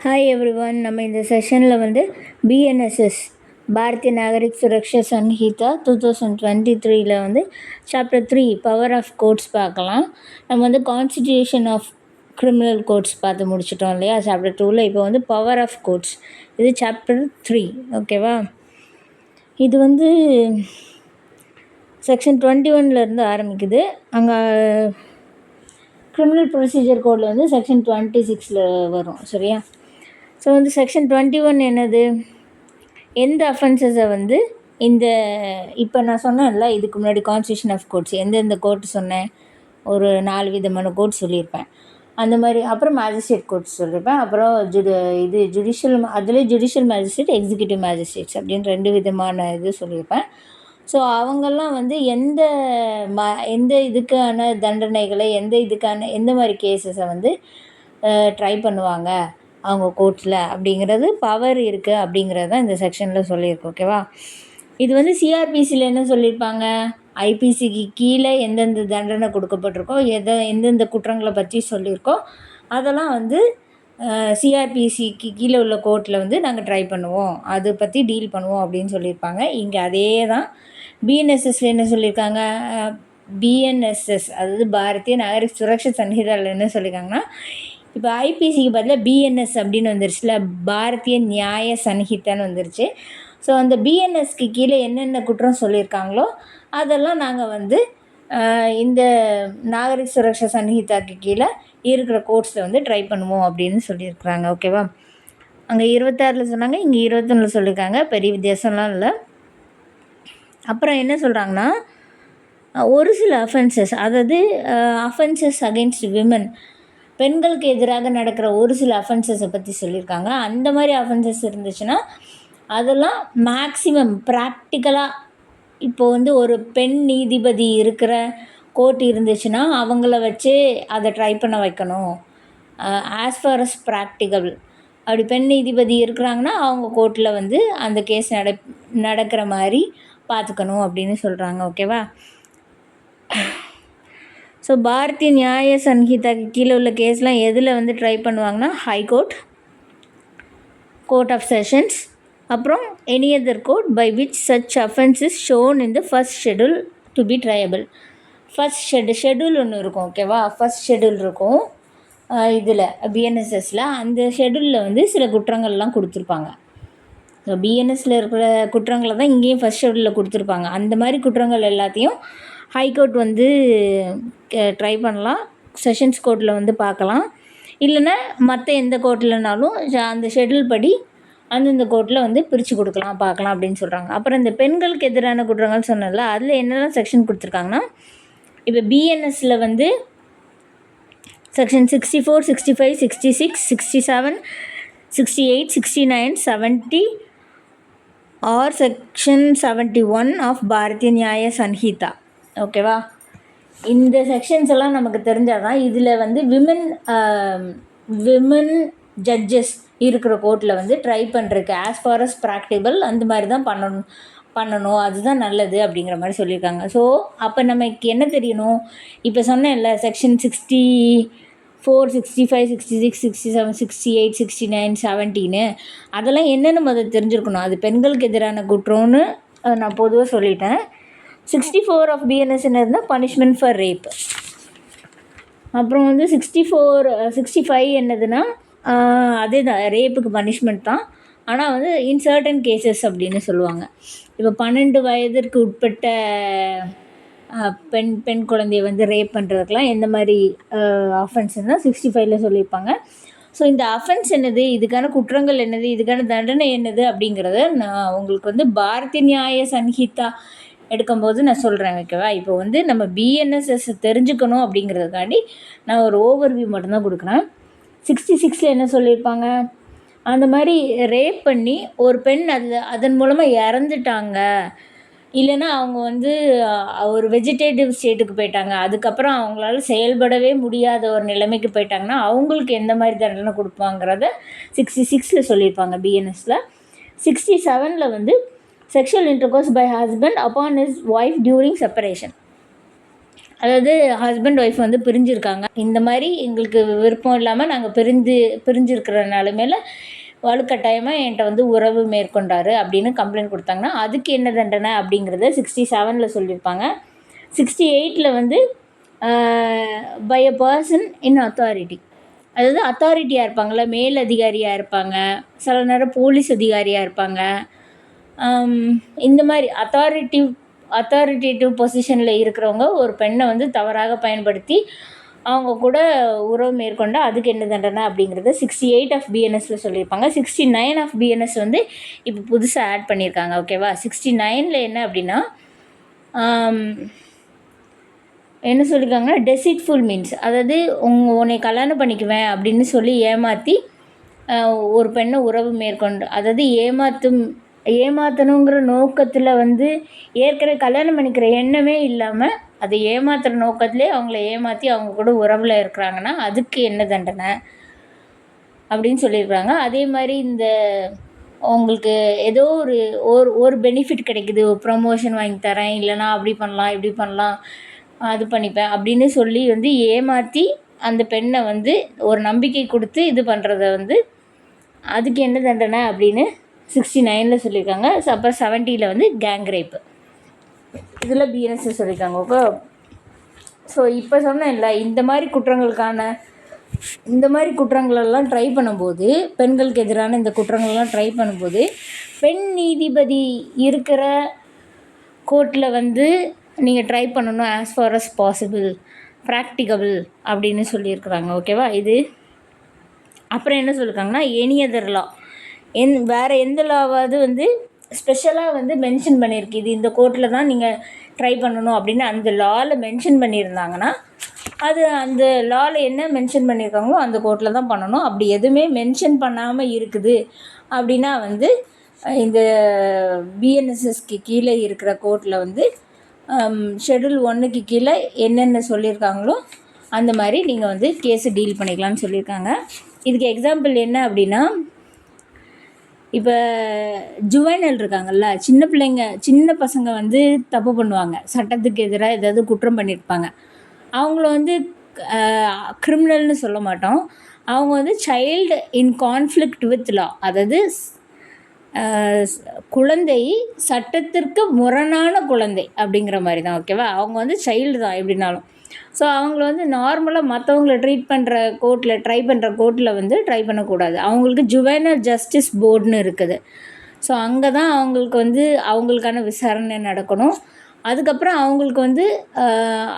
Hi everyone. நம்ம இந்த செஷனில் வந்து பிஎன்எஸ்எஸ் பாரதிய நாகரிக் சுரக்ஷா சன்ஹிதா 2023 வந்து சாப்டர் 3 பவர் ஆஃப் கோர்ட்ஸ் பார்க்கலாம். நம்ம வந்து கான்ஸ்டிடியூஷன் ஆஃப் கிரிமினல் கோர்ட்ஸ் பார்த்து முடிச்சிட்டோம் இல்லையா சாப்டர் 2ல். இப்போ வந்து பவர் ஆஃப் கோர்ட்ஸ், இது சாப்டர் 3. ஓகேவா? இது வந்து செக்ஷன் 21 ஆரம்பிக்குது. அங்கே கிரிமினல் ப்ரொசீஜர் கோடில் வந்து செக்ஷன் 26 வரும். சரியா? ஸோ வந்து செக்ஷன் 21 என்னது? எந்த அஃபென்சஸை வந்து இந்த இப்போ நான் சொன்னேன்ல இதுக்கு முன்னாடி கான்ஸ்டியூஷன் ஆஃப் கோர்ட்ஸ் எந்தெந்த கோர்ட் சொன்னேன், ஒரு 4 விதமான கோர்ட் சொல்லியிருப்பேன். அந்த மாதிரி அப்புறம் மேஜிஸ்ட்ரேட் கோர்ட்ஸ் சொல்லியிருப்பேன். அப்புறம் ஜுடிஷியல், அதில் ஜுடிஷியல் மேஜிஸ்ட்ரேட், எக்ஸிக்யூட்டிவ் மேஜிஸ்ட்ரேட்ஸ் அப்படின்னு 2 விதமான இது சொல்லியிருப்பேன். ஸோ அவங்கெல்லாம் வந்து எந்த இதுக்கான தண்டனைகளை, எந்த மாதிரி கேஸஸை வந்து ட்ரை பண்ணுவாங்க அவங்க கோர்ட்டில் அப்படிங்கிறது பவர் இருக்குது அப்படிங்கிறது தான் இந்த செக்ஷனில் சொல்லியிருக்கு. ஓகேவா? இது வந்து சிஆர்பிசியில் என்ன சொல்லியிருப்பாங்க, ஐபிசிக்கு கீழே எந்தெந்த தண்டனை கொடுக்கப்பட்டிருக்கோ, எந்தெந்த குற்றங்களை பற்றி சொல்லியிருக்கோ அதெல்லாம் வந்து சிஆர்பிசிக்கு கீழே உள்ள கோர்ட்டில் வந்து நாங்கள் ட்ரை பண்ணுவோம், அதை பற்றி டீல் பண்ணுவோம் அப்படின்னு சொல்லியிருப்பாங்க. இங்கே அதே தான் பிஎன்எஸ்எஸ்ல என்ன சொல்லியிருக்காங்க, பிஎன்எஸ்எஸ் அதாவது பாரதிய நாகரிக் சுரக்ஷா சன்ஹிதாவில் என்ன சொல்லியிருக்காங்கன்னா, இப்போ ஐபிசிக்கு பதிலாக பிஎன்எஸ் அப்படின்னு வந்துருச்சுல, பாரதிய நியாய சன்ஹிதான்னு வந்துருச்சு. ஸோ அந்த பிஎன்எஸ்க்கு கீழே என்னென்ன குற்றம் சொல்லியிருக்காங்களோ அதெல்லாம் நாங்கள் வந்து இந்த நாகரிக் சுரக்ஷா சன்ஹிதாக்கு கீழே இருக்கிற கோர்ட்ஸில் வந்து ட்ரை பண்ணுவோம் அப்படின்னு சொல்லியிருக்கிறாங்க. ஓகேவா? அங்கே 26 சொன்னாங்க, இங்கே 21 சொல்லியிருக்காங்க. பெரிய வித்தியாசம்லாம் இல்லை. அப்புறம் என்ன சொல்கிறாங்கன்னா, ஒரு சில அஃபென்சஸ், அதாவது அஃபென்சஸ் அகெயின்ஸ்ட் விமன், பெண்களுக்கு எதிராக நடக்கிற ஒரு சில அஃபென்சஸை பற்றி சொல்லியிருக்காங்க. அந்த மாதிரி அஃபென்சஸ் இருந்துச்சுன்னா அதெல்லாம் மேக்ஸிமம் ப்ராக்டிக்கலாக இப்போ வந்து ஒரு பெண் நீதிபதி இருக்கிற கோர்ட் இருந்துச்சுன்னா அவங்கள வச்சு அதை ட்ரை பண்ண வைக்கணும். ஆஸ் ஃபார் அஸ் ப்ராக்டிக்கல், அப்படி பெண் நீதிபதி இருக்கிறாங்கன்னா அவங்க கோர்ட்டில் வந்து அந்த கேஸ் நடக்கிற மாதிரி பார்த்துக்கணும் அப்படின்னு சொல்கிறாங்க. ஓகேவா? ஸோ பாரதிய நியாய சன்ஹிதாக்கு கீழே உள்ள கேஸ்லாம் எதில் வந்து ட்ரை பண்ணுவாங்கன்னா, ஹைகோர்ட், கோர்ட் ஆஃப் செஷன்ஸ், அப்புறம் any other court by which such offence is shown in the first schedule to be triable. First schedule ஒன்று இருக்கும். ஓகேவா? ஃபர்ஸ்ட் ஷெடியூல் இருக்கும் இதில் பிஎன்எஸ்எஸில். அந்த ஷெடியூலில் வந்து சில குற்றங்கள்லாம் கொடுத்துருப்பாங்க. ஸோ பிஎன்எஸில் இருக்கிற குற்றங்களை தான் இங்கேயும் ஃபர்ஸ்ட் ஷெடியூலில் கொடுத்துருப்பாங்க. அந்த மாதிரி குற்றங்கள் எல்லாத்தையும் ஹைகோர்ட் வந்து ட்ரை பண்ணலாம், செஷன்ஸ் கோர்ட்டில் வந்து பார்க்கலாம். இல்லைன்னா மற்ற எந்த கோர்ட்லனாலும் அந்த ஷெடியூல் படி அந்தந்த கோர்ட்டில் வந்து பிரித்து கொடுக்கலாம், பார்க்கலாம் அப்படின்னு சொல்கிறாங்க. அப்புறம் இந்த பெண்களுக்கு எதிரான குற்றங்கள் சொன்னல, அதில் என்னெல்லாம் செக்ஷன் கொடுத்துருக்காங்கன்னா, இப்போ பிஎன்எஸில் வந்து section 64, 65, 66, 67, 68, 69, 70 or section 71 of Bharatiya Nyaya Sanhita. ஓகேவா? இந்த செக்ஷன்ஸ் எல்லாம் நமக்கு தெரிஞ்சால் தான் இதில் வந்து விமன் ஜட்ஜஸ் இருக்கிற கோர்ட்டில் வந்து ட்ரை பண்ணுறதுக்கு ஆஸ் ஃபார் அஸ் ப்ராக்டிகல் அந்த மாதிரி தான் பண்ணணும், அதுதான் நல்லது அப்படிங்கிற மாதிரி சொல்லியிருக்காங்க. ஸோ அப்போ நமக்கு என்ன தெரியணும், இப்போ சொன்னேன்ல செக்ஷன் 64, 65, 66, 67, 68, 69, 70 அதெல்லாம் என்னென்னு முதல்ல தெரிஞ்சிருக்கணும். அது பெண்களுக்கு எதிரான குற்றம்னு நான் பொதுவாக சொல்லிட்டேன். 64 ஆஃப் பிஎன்எஸ் என்னதுன்னா பனிஷ்மெண்ட் ஃபார் ரேப். அப்புறம் வந்து 65 என்னதுன்னா அதே தான், ரேப்புக்கு பனிஷ்மெண்ட் தான். ஆனால் வந்து இன் சர்டன் கேசஸ் அப்படின்னு சொல்லுவாங்க. இப்போ 12 வயதிற்கு உட்பட்ட பெண் குழந்தைய வந்து ரேப் பண்ணுறதுக்கெலாம் எந்த மாதிரி அஃபென்ஸ்னால் 65ல் சொல்லியிருப்பாங்க. ஸோ இந்த அஃபென்ஸ் என்னது, இதுக்கான குற்றங்கள் என்னது, இதுக்கான தண்டனை என்னது அப்படிங்கிறத நான் உங்களுக்கு வந்து பாரதிய நியாய சன்ஹிதா எடுக்கும்போது நான் சொல்கிறேன். ஓகேவா? இப்போ வந்து நம்ம பிஎன்எஸ்எஸ் தெரிஞ்சுக்கணும் அப்படிங்கிறதுக்காண்டி நான் ஒரு ஓவர்வியூ மட்டும்தான் கொடுக்குறேன். 66ல் என்ன சொல்லியிருப்பாங்க, அந்த மாதிரி ரேப் பண்ணி ஒரு பெண் அதன் மூலமாக இறந்துட்டாங்க, இல்லைன்னா அவங்க வந்து ஒரு வெஜிடேட்டிவ் ஸ்டேட்டுக்கு போயிட்டாங்க, அதுக்கப்புறம் அவங்களால செயல்படவே முடியாத ஒரு நிலைமைக்கு போயிட்டாங்கன்னா அவங்களுக்கு எந்த மாதிரி தண்டனை கொடுப்பாங்கிறத 66ல் சொல்லியிருப்பாங்க பிஎன்எஸில். 67ல் வந்து sexual intercourse by husband upon his wife during separation. அதாவது ஹஸ்பண்ட் ஒய்ஃப் வந்து பிரிஞ்சிருக்காங்க, இந்த மாதிரி எங்களுக்கு விருப்பம் இல்லாமல் நாங்கள் பிரிஞ்சிருக்கிற நிலமையில வலுக்கட்டாயமாக என்கிட்ட வந்து உறவு மேற்கொண்டார் அப்படின்னு கம்ப்ளைண்ட் கொடுத்தாங்கன்னா அதுக்கு என்ன தண்டனை அப்படிங்கிறத 67 சொல்லியிருப்பாங்க. 68 வந்து by a person in authority, அதாவது அத்தாரிட்டியாக இருப்பாங்கள்ல, மேல் அதிகாரியாக இருப்பாங்க, சில நேரம் போலீஸ் அதிகாரியாக இருப்பாங்க. இந்த மாதிரி அத்தாரிட்டேட்டிவ் பொசிஷனில் இருக்கிறவங்க ஒரு பெண்ணை வந்து தவறாக பயன்படுத்தி அவங்க கூட உறவு மேற்கொண்டா அதுக்கு என்ன தண்டனை அப்படிங்கிறது 68 ஆஃப் பிஎன்எஸ்ல சொல்லியிருப்பாங்க. 69 ஆஃப் பிஎன்எஸ் வந்து இப்போ புதுசாக ஆட் பண்ணியிருக்காங்க. ஓகேவா? 69ல் என்ன அப்படின்னா என்ன சொல்லியிருக்காங்கன்னா டெசிட்ஃபுல் மீன்ஸ், அதாவது உன்னை கல்யாணம் பண்ணிக்குவேன் அப்படின்னு சொல்லி ஏமாற்றி ஒரு பெண்ணை உறவு மேற்கொண்டு, அதாவது ஏமாற்றணுங்கிற நோக்கத்தில் வந்து ஏற்கனவே கல்யாணம் பண்ணிக்கிற எண்ணமே இல்லாமல் அதை ஏமாத்துகிற நோக்கத்திலே அவங்கள ஏமாற்றி அவங்க கூட உறவில் இருக்கிறாங்கன்னா அதுக்கு என்ன தண்டனை அப்படின்னு சொல்லியிருக்காங்க. அதே மாதிரி இந்த உங்களுக்கு ஏதோ ஒரு பெனிஃபிட் கிடைக்குது, ஒரு ப்ரமோஷன் வாங்கி தரேன், இல்லைனா அப்படி பண்ணலாம் இப்படி பண்ணலாம் அது பண்ணிப்பேன் அப்படின்னு சொல்லி வந்து ஏமாற்றி அந்த பெண்ணை வந்து ஒரு நம்பிக்கை கொடுத்து இது பண்ணுறத வந்து அதுக்கு என்ன தண்டனை அப்படின்னு 69ல் சொல்லியிருக்காங்க. அப்புறம் 70ல் வந்து கேங் ரேப்பு, இதில் பிஎன்எஸ் சொல்லியிருக்காங்க. ஓகே, ஸோ இப்போ சொன்னேன்ல இந்த மாதிரி குற்றங்களெல்லாம் ட்ரை பண்ணும்போது, பெண்களுக்கு எதிரான இந்த குற்றங்கள்லாம் ட்ரை பண்ணும்போது பெண் நீதிபதி இருக்கிற கோர்ட்டில் வந்து நீங்கள் ட்ரை பண்ணணும் as for us possible, practicable அப்படின்னு சொல்லியிருக்கிறாங்க. ஓகேவா? இது அப்புறம் என்ன சொல்லியிருக்காங்கன்னா எனி அதர் லா, வேறு எந்த லாவாவது வந்து ஸ்பெஷலாக வந்து மென்ஷன் பண்ணியிருக்கு, இது இந்த கோர்ட்டில் தான் நீங்கள் ட்ரை பண்ணணும் அப்படின்னு அந்த லாவில் மென்ஷன் பண்ணியிருந்தாங்கன்னா அது அந்த லாவில் என்ன மென்ஷன் பண்ணியிருக்காங்களோ அந்த கோர்ட்டில் தான் பண்ணணும். அப்படி எதுவுமே மென்ஷன் பண்ணாமல் இருக்குது அப்படின்னா வந்து இந்த பிஎன்எஸ்எஸ்க்கு கீழே இருக்கிற கோர்ட்டில் வந்து ஷெட்யூல் 1க்கு கீழே என்னென்ன சொல்லியிருக்காங்களோ அந்த மாதிரி நீங்கள் வந்து கேஸை டீல் பண்ணிக்கலாம்னு சொல்லியிருக்காங்க. இதுக்கு எக்ஸாம்பிள் என்ன அப்படின்னா, இப்போ ஜுவைனல் இருக்காங்கல்ல, சின்ன பசங்க வந்து தப்பு பண்ணுவாங்க, சட்டத்துக்கு எதிராக ஏதாவது குற்றம் பண்ணியிருப்பாங்க. அவங்கள வந்து கிரிமினல்னு சொல்ல மாட்டோம், அவங்க வந்து சைல்டு இன் கான்ஃப்ளிக்ட் வித் லா, அதாவது குழந்தை சட்டத்திற்கு முரணான குழந்தை அப்படிங்கிற மாதிரி தான். ஓகேவா? அவங்க வந்து சைல்டு தான் எப்படின்னாலும். ஸோ அவங்கள வந்து நார்மலாக மற்றவங்கள ட்ரை பண்ணுற கோர்ட்டில் வந்து ட்ரை பண்ணக்கூடாது. அவங்களுக்கு ஜுவைனல் ஜஸ்டிஸ் போர்டுன்னு இருக்குது. ஸோ அங்கே தான் அவங்களுக்கு வந்து அவங்களுக்கான விசாரணை நடக்கணும். அதுக்கப்புறம் அவங்களுக்கு வந்து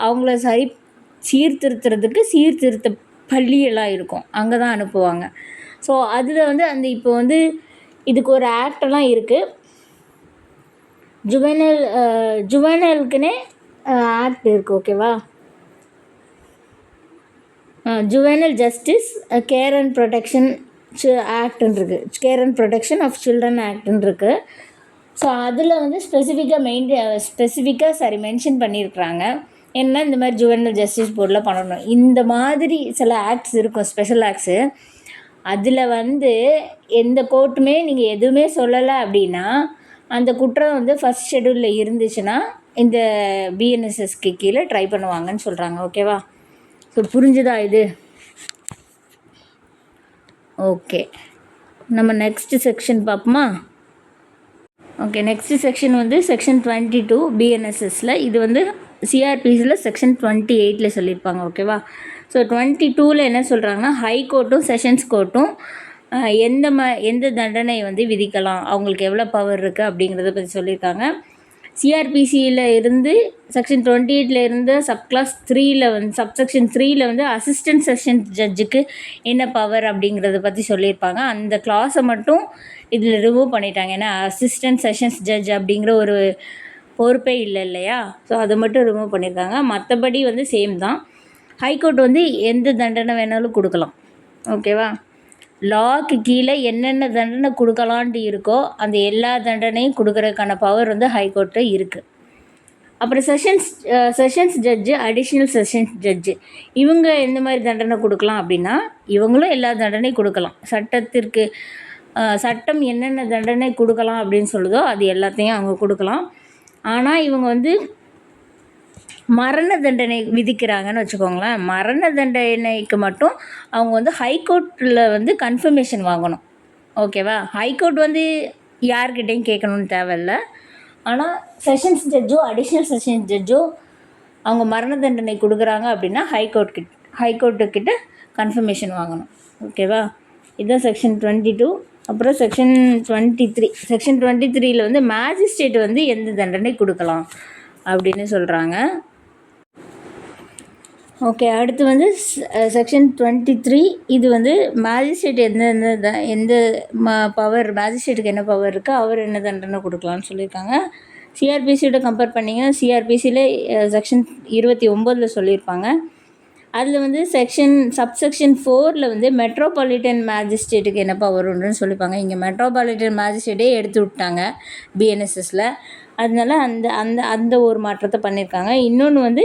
அவங்கள சீர்திருத்துறதுக்கு சீர்திருத்த பள்ளியெல்லாம் இருக்கும், அங்கே தான் அனுப்புவாங்க. ஸோ அதில் வந்து இப்போ வந்து இதுக்கு ஒரு ஆக்டெல்லாம் இருக்குது, ஜுவைனலுக்குன்னே ஆக்ட் இருக்குது. ஓகேவா? Juvenile justice care and protection ஆக்ட்னு இருக்குது, care and protection of children ஆக்ட்னு இருக்குது. ஸோ அதில் வந்து ஸ்பெசிஃபிக்காக மென்ஷன் பண்ணியிருக்கிறாங்க என்ன இந்த மாதிரி ஜுவைனல் ஜஸ்டிஸ் போர்டில் பண்ணணும். இந்த மாதிரி சில ஆக்ட்ஸ் இருக்கும், ஸ்பெஷல் ஆக்ட்ஸு. அதில் வந்து எந்த கோர்ட்டுமே நீங்கள் எதுவுமே சொல்லலை அப்படின்னா அந்த குற்றம் வந்து ஃபஸ்ட் ஷெட்யூலில் இருந்துச்சுன்னா இந்த பிஎன்எஸ்எஸ்க்கு கீழே ட்ரை பண்ணுவாங்கன்னு சொல்கிறாங்க. ஓகேவா? ஸோ புரிஞ்சுதா இது? ஓகே, நம்ம நெக்ஸ்ட்டு செக்ஷன் பார்ப்போமா? ஓகே, நெக்ஸ்ட்டு செக்ஷன் வந்து செக்ஷன் 22 பிஎன்எஸ்எஸில், இது வந்து சிஆர்பிசியில் செக்ஷன் 28 சொல்லியிருப்பாங்க. ஓகேவா? ஸோ 22ல் என்ன சொல்கிறாங்கன்னா, ஹை கோர்ட்டும் செஷன்ஸ் கோர்ட்டும் எந்த தண்டனை வந்து விதிக்கலாம், அவங்களுக்கு எவ்வளோ பவர் இருக்குது அப்படிங்கிறத பற்றி சொல்லியிருக்காங்க. சிஆர்பிசியில் இருந்து செக்ஷன் 28ல் இருந்து சப்கிளாஸ் 3ல் வந்து சப்செக்ஷன் 3ல் வந்து அசிஸ்டன்ட் செஷன் ஜட்ஜுக்கு என்ன பவர் அப்படிங்கிறத பற்றி சொல்லியிருப்பாங்க. அந்த கிளாஸை மட்டும் இதில் ரிமூவ் பண்ணிட்டாங்க. ஏன்னா அசிஸ்டன்ட் செஷன்ஸ் ஜட்ஜ் அப்படிங்கிற ஒரு பொறுப்பே இல்லையா? ஸோ அதை மட்டும் ரிமூவ் பண்ணியிருக்காங்க. மற்றபடி வந்து சேம் தான். ஹைகோர்ட் வந்து எந்த தண்டனை வேணாலும் கொடுக்கலாம். ஓகேவா? லாக்கு கீழே என்னென்ன தண்டனை கொடுக்கலான்ட்டு இருக்கோ அந்த எல்லா தண்டனையும் கொடுக்குறதுக்கான பவர் வந்து ஹைகோர்ட்டு இருக்குது. அப்புறம் sessions judge, additional sessions judge, இவங்க எந்த மாதிரி தண்டனை கொடுக்கலாம் அப்படின்னா இவங்களும் எல்லா தண்டனையும் கொடுக்கலாம். சட்டம் என்னென்ன தண்டனை கொடுக்கலாம் அப்படின்னு சொல்லுதோ அது எல்லாத்தையும் அவங்க கொடுக்கலாம். ஆனால் இவங்க வந்து மரண தண்டனை விதிக்கிறாங்கன்னு வச்சுக்கோங்களேன். மரண தண்டனைக்கு மட்டும் அவங்க வந்து ஹைகோர்ட்டில் வந்து கன்ஃபர்மேஷன் வாங்கணும். ஓகேவா? ஹைகோர்ட் வந்து யார்கிட்டையும் கேட்கணுன்னு தேவையில்ல. ஆனால் செஷன்ஸ் ஜட்ஜோ அடிஷ்னல் செஷன்ஸ் ஜட்ஜோ அவங்க மரண தண்டனை கொடுக்குறாங்க அப்படின்னா ஹைகோர்ட்டுக்கிட்ட கன்ஃபர்மேஷன் வாங்கணும். ஓகேவா? இதுதான் செக்ஷன் 22. அப்புறம் செக்ஷன் 23. செக்ஷன் 23ல் வந்து மேஜிஸ்ட்ரேட் வந்து எந்த தண்டனை கொடுக்கலாம் அப்படின்னு சொல்கிறாங்க. ஓகே, அடுத்து வந்து செக்ஷன் 23. இது வந்து மேஜிஸ்ட்ரேட் எந்த பவர், மேஜிஸ்ட்ரேட்டுக்கு என்ன பவர் இருக்குது, அவர் என்ன தண்டனை கொடுக்கலான்னு சொல்லியிருக்காங்க. சிஆர்பிசியோட கம்பேர் பண்ணிங்கன்னா சிஆர்பிசியில் செக்ஷன் 29 சொல்லியிருப்பாங்க. அதில் வந்து சப்செக்ஷன் 4 வந்து மெட்ரோபாலிட்டன் மேஜிஸ்ட்ரேட்டுக்கு என்ன பவர் உண்டுன்னு சொல்லியிருப்பாங்க. இங்கே மெட்ரோபாலிட்டன் மேஜிஸ்ட்ரேட்டே எடுத்து விட்டாங்க பிஎன்எஸ்எஸில். அதனால அந்த ஒரு மாற்றத்தை பண்ணியிருக்காங்க. இன்னொன்று வந்து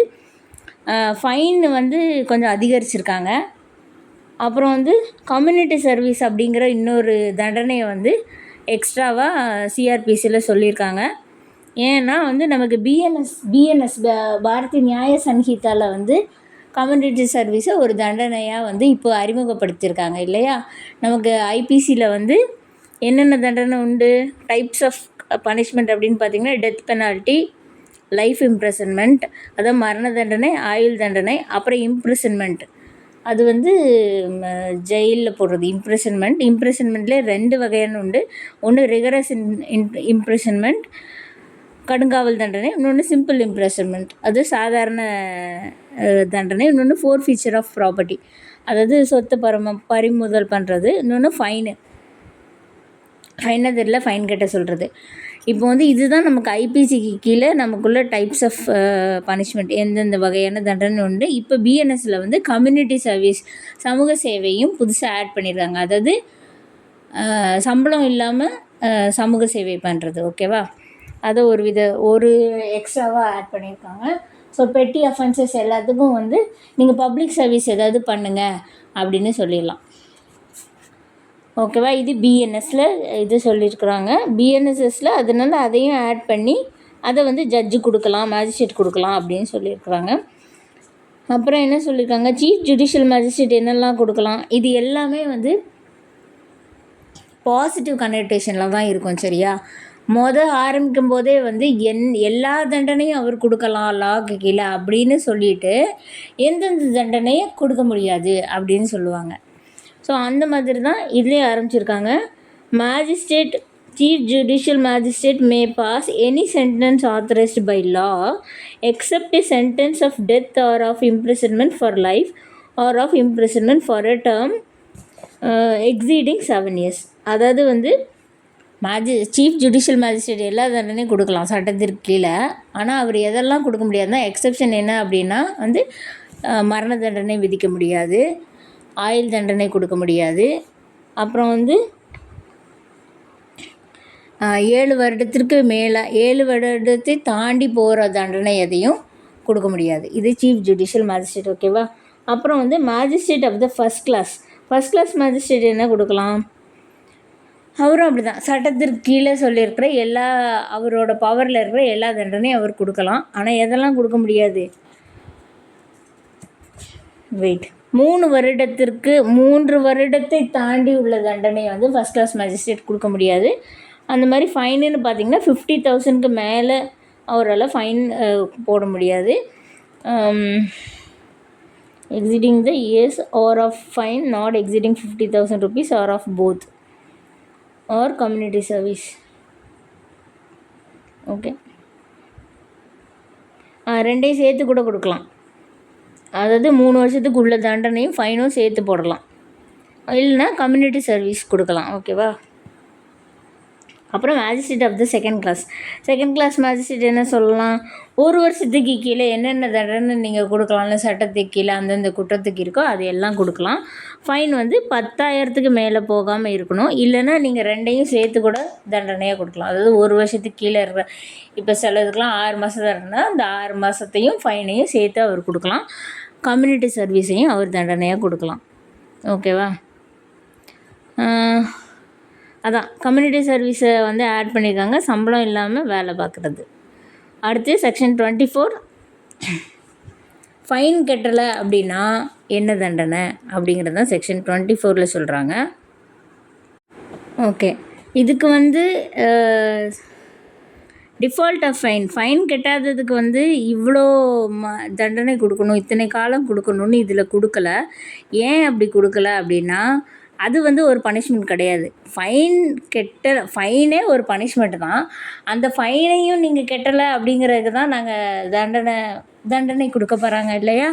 ஃபைன் வந்து கொஞ்சம் அதிகரிச்சிருக்காங்க. அப்புறம் வந்து கம்யூனிட்டி சர்வீஸ் அப்படிங்கிற இன்னொரு தண்டனையை வந்து எக்ஸ்ட்ராவாக சிஆர்பிசியில் சொல்லியிருக்காங்க. ஏன்னா வந்து நமக்கு பிஎன்எஸ் பாரதிய நியாய சன்ஹிதாவில் வந்து கம்யூனிட்டி சர்வீஸை ஒரு தண்டனையாக வந்து இப்போ அறிமுகப்படுத்தியிருக்காங்க இல்லையா? நமக்கு ஐபிசியில் வந்து என்னென்ன தண்டனை உண்டு, டைப்ஸ் ஆஃப் பனிஷ்மெண்ட் அப்படின்னு பார்த்திங்கன்னா டெத் பெனால்ட்டி, லைஃப் இம்ப்ரெசன்மெண்ட், அதாவது மரண தண்டனை, ஆயுள் தண்டனை, அப்புறம் இம்ப்ரெசன்மெண்ட், அது வந்து ஜெயிலில் போடுறது இம்ப்ரெசன்மெண்ட்லேயே 2 வகையான உண்டு. ஒன்று ரிகரஸ் இம்ப்ரெசன்மெண்ட், கடுங்காவல் தண்டனை. இன்னொன்று சிம்பிள் இம்ப்ரெசன்மெண்ட், அது சாதாரண தண்டனை. இன்னொன்று ஃபோர்ஃபீச்சர் ஆஃப் ப்ராப்பர்ட்டி, அதாவது சொத்து பறிமுதல் பண்ணுறது. இன்னொன்று ஃபைனு தெரியல, ஃபைன் கட்ட சொல்கிறது. இப்போ வந்து இதுதான் நமக்கு ஐபிசிக்கு கீழே நமக்குள்ள டைப்ஸ் ஆஃப் பனிஷ்மெண்ட், எந்தெந்த வகையான தண்டனை உண்டு. இப்போ பிஎன்எஸில் வந்து கம்யூனிட்டி சர்வீஸ், சமூக சேவையும் புதுசாக ஆட் பண்ணியிருக்காங்க. அதாவது சம்பளம் இல்லாமல் சமூக சேவை பண்ணுறது. ஓகேவா? அதை ஒரு எக்ஸ்ட்ராவாக ஆட் பண்ணியிருக்காங்க. ஸோ பெட்டி அஃபென்சஸ் எல்லாத்துக்கும் வந்து நீங்கள் பப்ளிக் சர்வீஸ் ஏதாவது பண்ணுங்கள் அப்படின்னு சொல்லிடலாம். ஓகேவா? இது பிஎன்எஸில் இது சொல்லியிருக்கிறாங்க. பிஎன்எஸ்எஸில் அதனால அதையும் ஆட் பண்ணி அதை வந்து ஜட்ஜு கொடுக்கலாம், மேஜிஸ்ட்ரேட் கொடுக்கலாம் அப்படின்னு சொல்லியிருக்கிறாங்க. அப்புறம் என்ன சொல்லியிருக்காங்க, சீஃப் ஜுடிஷியல் மேஜிஸ்ட்ரேட் என்னெல்லாம் கொடுக்கலாம், இது எல்லாமே வந்து பாசிட்டிவ் கனெக்டேஷனில் தான் இருக்கும். சரியா? ஆரம்பிக்கும் போதே வந்து எல்லா தண்டனையும் அவர் கொடுக்கலாம் லாக்கு கீழே அப்படின்னு சொல்லிட்டு எந்தெந்த தண்டனையை கொடுக்க முடியாது அப்படின்னு சொல்லுவாங்க. ஸோ அந்த மாதிரி தான் இதுலேயே ஆரம்பிச்சிருக்காங்க. Magistrate, chief judicial magistrate may pass any sentence authorised by law except a sentence of death or of imprisonment for life or of imprisonment for a term exceeding 7 years. அதாவது வந்து சீஃப் ஜுடிஷியல் மேஜிஸ்ட்ரேட் எல்லா தண்டனையும் கொடுக்கலாம் சட்டத்திற்கு கீழே. ஆனால் அவர் எதெல்லாம் கொடுக்க முடியாதுன்னா, எக்ஸப்ஷன் என்ன அப்படின்னா வந்து மரண தண்டனை விதிக்க முடியாது, ஆயுள் தண்டனை கொடுக்க முடியாது, அப்புறம் வந்து 7 வருடத்திற்கு மேலே 7 வருடத்தை தாண்டி போகிற தண்டனை எதையும் கொடுக்க முடியாது. இது சீஃப் ஜுடிஷியல் மேஜிஸ்ட்ரேட். ஓகேவா? அப்புறம் வந்து magistrate of the first class magistrate என்ன கொடுக்கலாம், அவரும் அப்படி தான் சட்டத்திற்கு கீழே சொல்லியிருக்கிற அவரோட பவரில் இருக்கிற எல்லா தண்டனையும் அவர் கொடுக்கலாம். ஆனால் எதெல்லாம் கொடுக்க முடியாது, 3 வருடத்தை தாண்டி உள்ள தண்டனையை வந்து ஃபஸ்ட் கிளாஸ் மேஜிஸ்ட்ரேட் கொடுக்க முடியாது. அந்த மாதிரி ஃபைனுன்னு பார்த்திங்கன்னா 50,000க்கு மேலே அவரால் ஃபைன் போட முடியாது. Exceeding the years or of fine not exceeding 50,000 rupees or of both or community service. Okay, ரெண்டையும் சேர்த்து கூட கொடுக்கலாம். அதாவது 3 வருஷத்துக்கு உள்ள தண்டனையும் ஃபைனும் சேர்த்து போடலாம், இல்லைனா கம்யூனிட்டி சர்வீஸ் கொடுக்கலாம். ஓகேவா? அப்புறம் magistrate of the second class magistrate என்ன சொல்லலாம், 1 வருஷத்துக்கு கீழே என்னென்ன தண்டனை நீங்கள் கொடுக்கலாம்ல சட்டத்துக்கு கீழே அந்தந்த குற்றத்துக்கு இருக்கோ அது எல்லாம் கொடுக்கலாம். ஃபைன் வந்து 10,000க்கு மேலே போகாமல் இருக்கணும், இல்லைன்னா நீங்கள் ரெண்டையும் சேர்த்து கூட தண்டனையாக கொடுக்கலாம். அதாவது 1 வருஷத்துக்கு கீழே இருக்கிற, இப்போ சிலதுக்கெலாம் 6 மாதம் தண்டனை, அந்த 6 மாதத்தையும் ஃபைனையும் சேர்த்து அவர் கொடுக்கலாம், கம்யூனிட்டி சர்வீஸையும் அவர் தண்டனையாக கொடுக்கலாம். ஓகேவா? அதான் கம்யூனிட்டி சர்வீஸை வந்து ஆட் பண்ணியிருக்காங்க, சம்பளம் இல்லாமல் வேலை பார்க்குறது. அடுத்து செக்ஷன் 24 ஃபைன் கட்டலை அப்படின்னா என்ன தண்டனை அப்படிங்கிறது தான் செக்ஷன் 24 சொல்கிறாங்க. ஓகே, இதுக்கு வந்து டிஃபால்ட் ஆஃப் ஃபைன் கட்டாததுக்கு வந்து இவ்வளோ தண்டனை கொடுக்கணும், இத்தனை காலம் கொடுக்கணும்னு இதில் கொடுக்கல. ஏன் அப்படி கொடுக்கல அப்படின்னா, அது வந்து ஒரு பனிஷ்மெண்ட் கிடையாது. ஃபைனே ஒரு பனிஷ்மெண்ட்டு தான். அந்த ஃபைனையும் நீங்கள் கட்டலை அப்படிங்கிறதுக்கு தான் நாங்கள் தண்டனை கொடுக்க போகிறாங்க இல்லையா?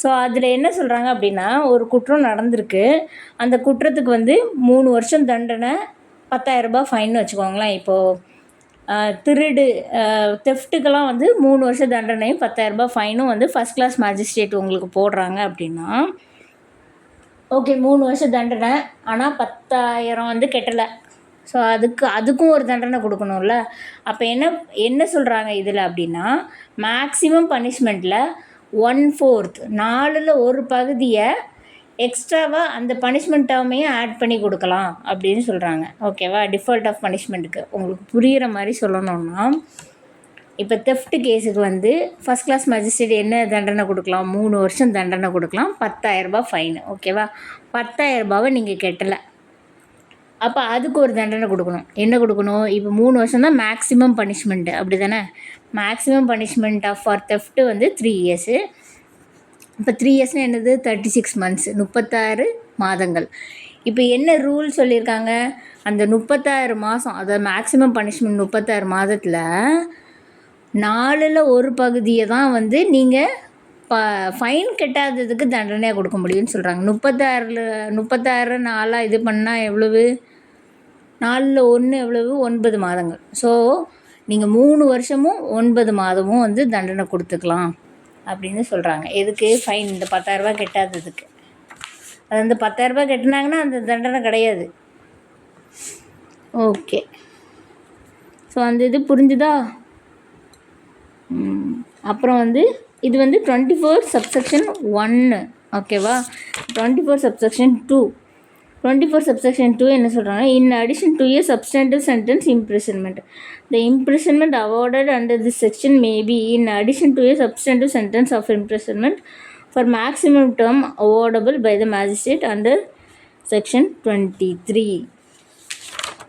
ஸோ அதில் என்ன சொல்கிறாங்க அப்படின்னா, ஒரு குற்றம் நடந்திருக்கு, அந்த குற்றத்துக்கு வந்து 3 வருஷம் தண்டனை, 10,000 ரூபாய் ஃபைன்னு வச்சுக்கோங்களேன். இப்போது திருடு தெஃப்ட்டுக்கெல்லாம் வந்து 3 வருஷம் தண்டனையும் 10,000 ரூபாய் ஃபைனும் வந்து ஃபஸ்ட் கிளாஸ் மேஜிஸ்ட்ரேட் உங்களுக்கு போடுறாங்க அப்படின்னா, ஓகே 3 வருஷம் தண்டனை, ஆனால் 10,000 வந்து கட்டலை. ஸோ அதுக்கும் ஒரு தண்டனை கொடுக்கணும்ல. அப்போ என்ன சொல்கிறாங்க இதில் அப்படின்னா, மேக்ஸிமம் பனிஷ்மெண்ட்டில் 1/4 4ல் ஒரு பகுதியை எக்ஸ்ட்ராவாக அந்த பனிஷ்மெண்ட் டேர்மையும் ஆட் பண்ணி கொடுக்கலாம் அப்படின்னு சொல்கிறாங்க. ஓகேவா? டிஃபால்ட் ஆஃப் பனிஷ்மெண்ட்டுக்கு உங்களுக்கு புரிகிற மாதிரி சொல்லணும்னா, இப்போ தெஃப்ட் கேஸுக்கு வந்து ஃபஸ்ட் கிளாஸ் மேஜிஸ்ட்ரேட் என்ன தண்டனை கொடுக்கலாம்? 3 வருஷம் தண்டனை கொடுக்கலாம், 10,000 ரூபாய் ஃபைனு. ஓகேவா? 10,000 ரூபாவை நீங்கள் கட்டலை, அப்போ அதுக்கு ஒரு தண்டனை கொடுக்கணும். என்ன கொடுக்கணும்? இப்போ 3 வருஷம் தான் மேக்ஸிமம் பனிஷ்மெண்ட்டு, அப்படி தானே? மேக்ஸிமம் பனிஷ்மெண்ட் ஃபார் தெஃப்ட்டு வந்து 3 இயர்ஸு. இப்போ 3 இயர்ஸ்னால் என்னது? 36 மந்த்ஸ், 36 மாதங்கள். இப்போ என்ன ரூல் சொல்லியிருக்காங்க? அந்த 36 மாதம், அதாவது மேக்ஸிமம் பனிஷ்மெண்ட் 36 மாதத்தில் 4ல் ஒரு பகுதியை தான் வந்து நீங்கள் ஃபைன் கட்டாததுக்கு தண்டனையாக கொடுக்க முடியும்னு சொல்கிறாங்க. 36 4 இது பண்ணால் எவ்வளவு? 4ல் 1 எவ்வளவு? 9 மாதங்கள். ஸோ நீங்கள் 3 வருஷமும் 9 மாதமும் வந்து தண்டனை கொடுத்துக்கலாம் அப்படின்னு சொல்கிறாங்க. எதுக்கு? ஃபைன், இந்த 10,000 ரூபாய் கட்டாததுக்கு. அது அந்த 10,000 ரூபாய் கட்டினாங்கன்னா அந்த தண்டனை கிடையாது. ஓகே, ஸோ அந்த இது புரிஞ்சுதா? அப்புறம் வந்து இது வந்து 24 சப்செக்ஷன் 1. ஓகேவா? 24 சப்செக்ஷன் 2. 24 சப்செக்ஷன் 2 என்ன சொல்கிறாங்க? In addition to a substantive sentence imprisonment, the imprisonment awarded under this section may be in addition to a substantive sentence of imprisonment for maximum term awardable by the magistrate under section 23.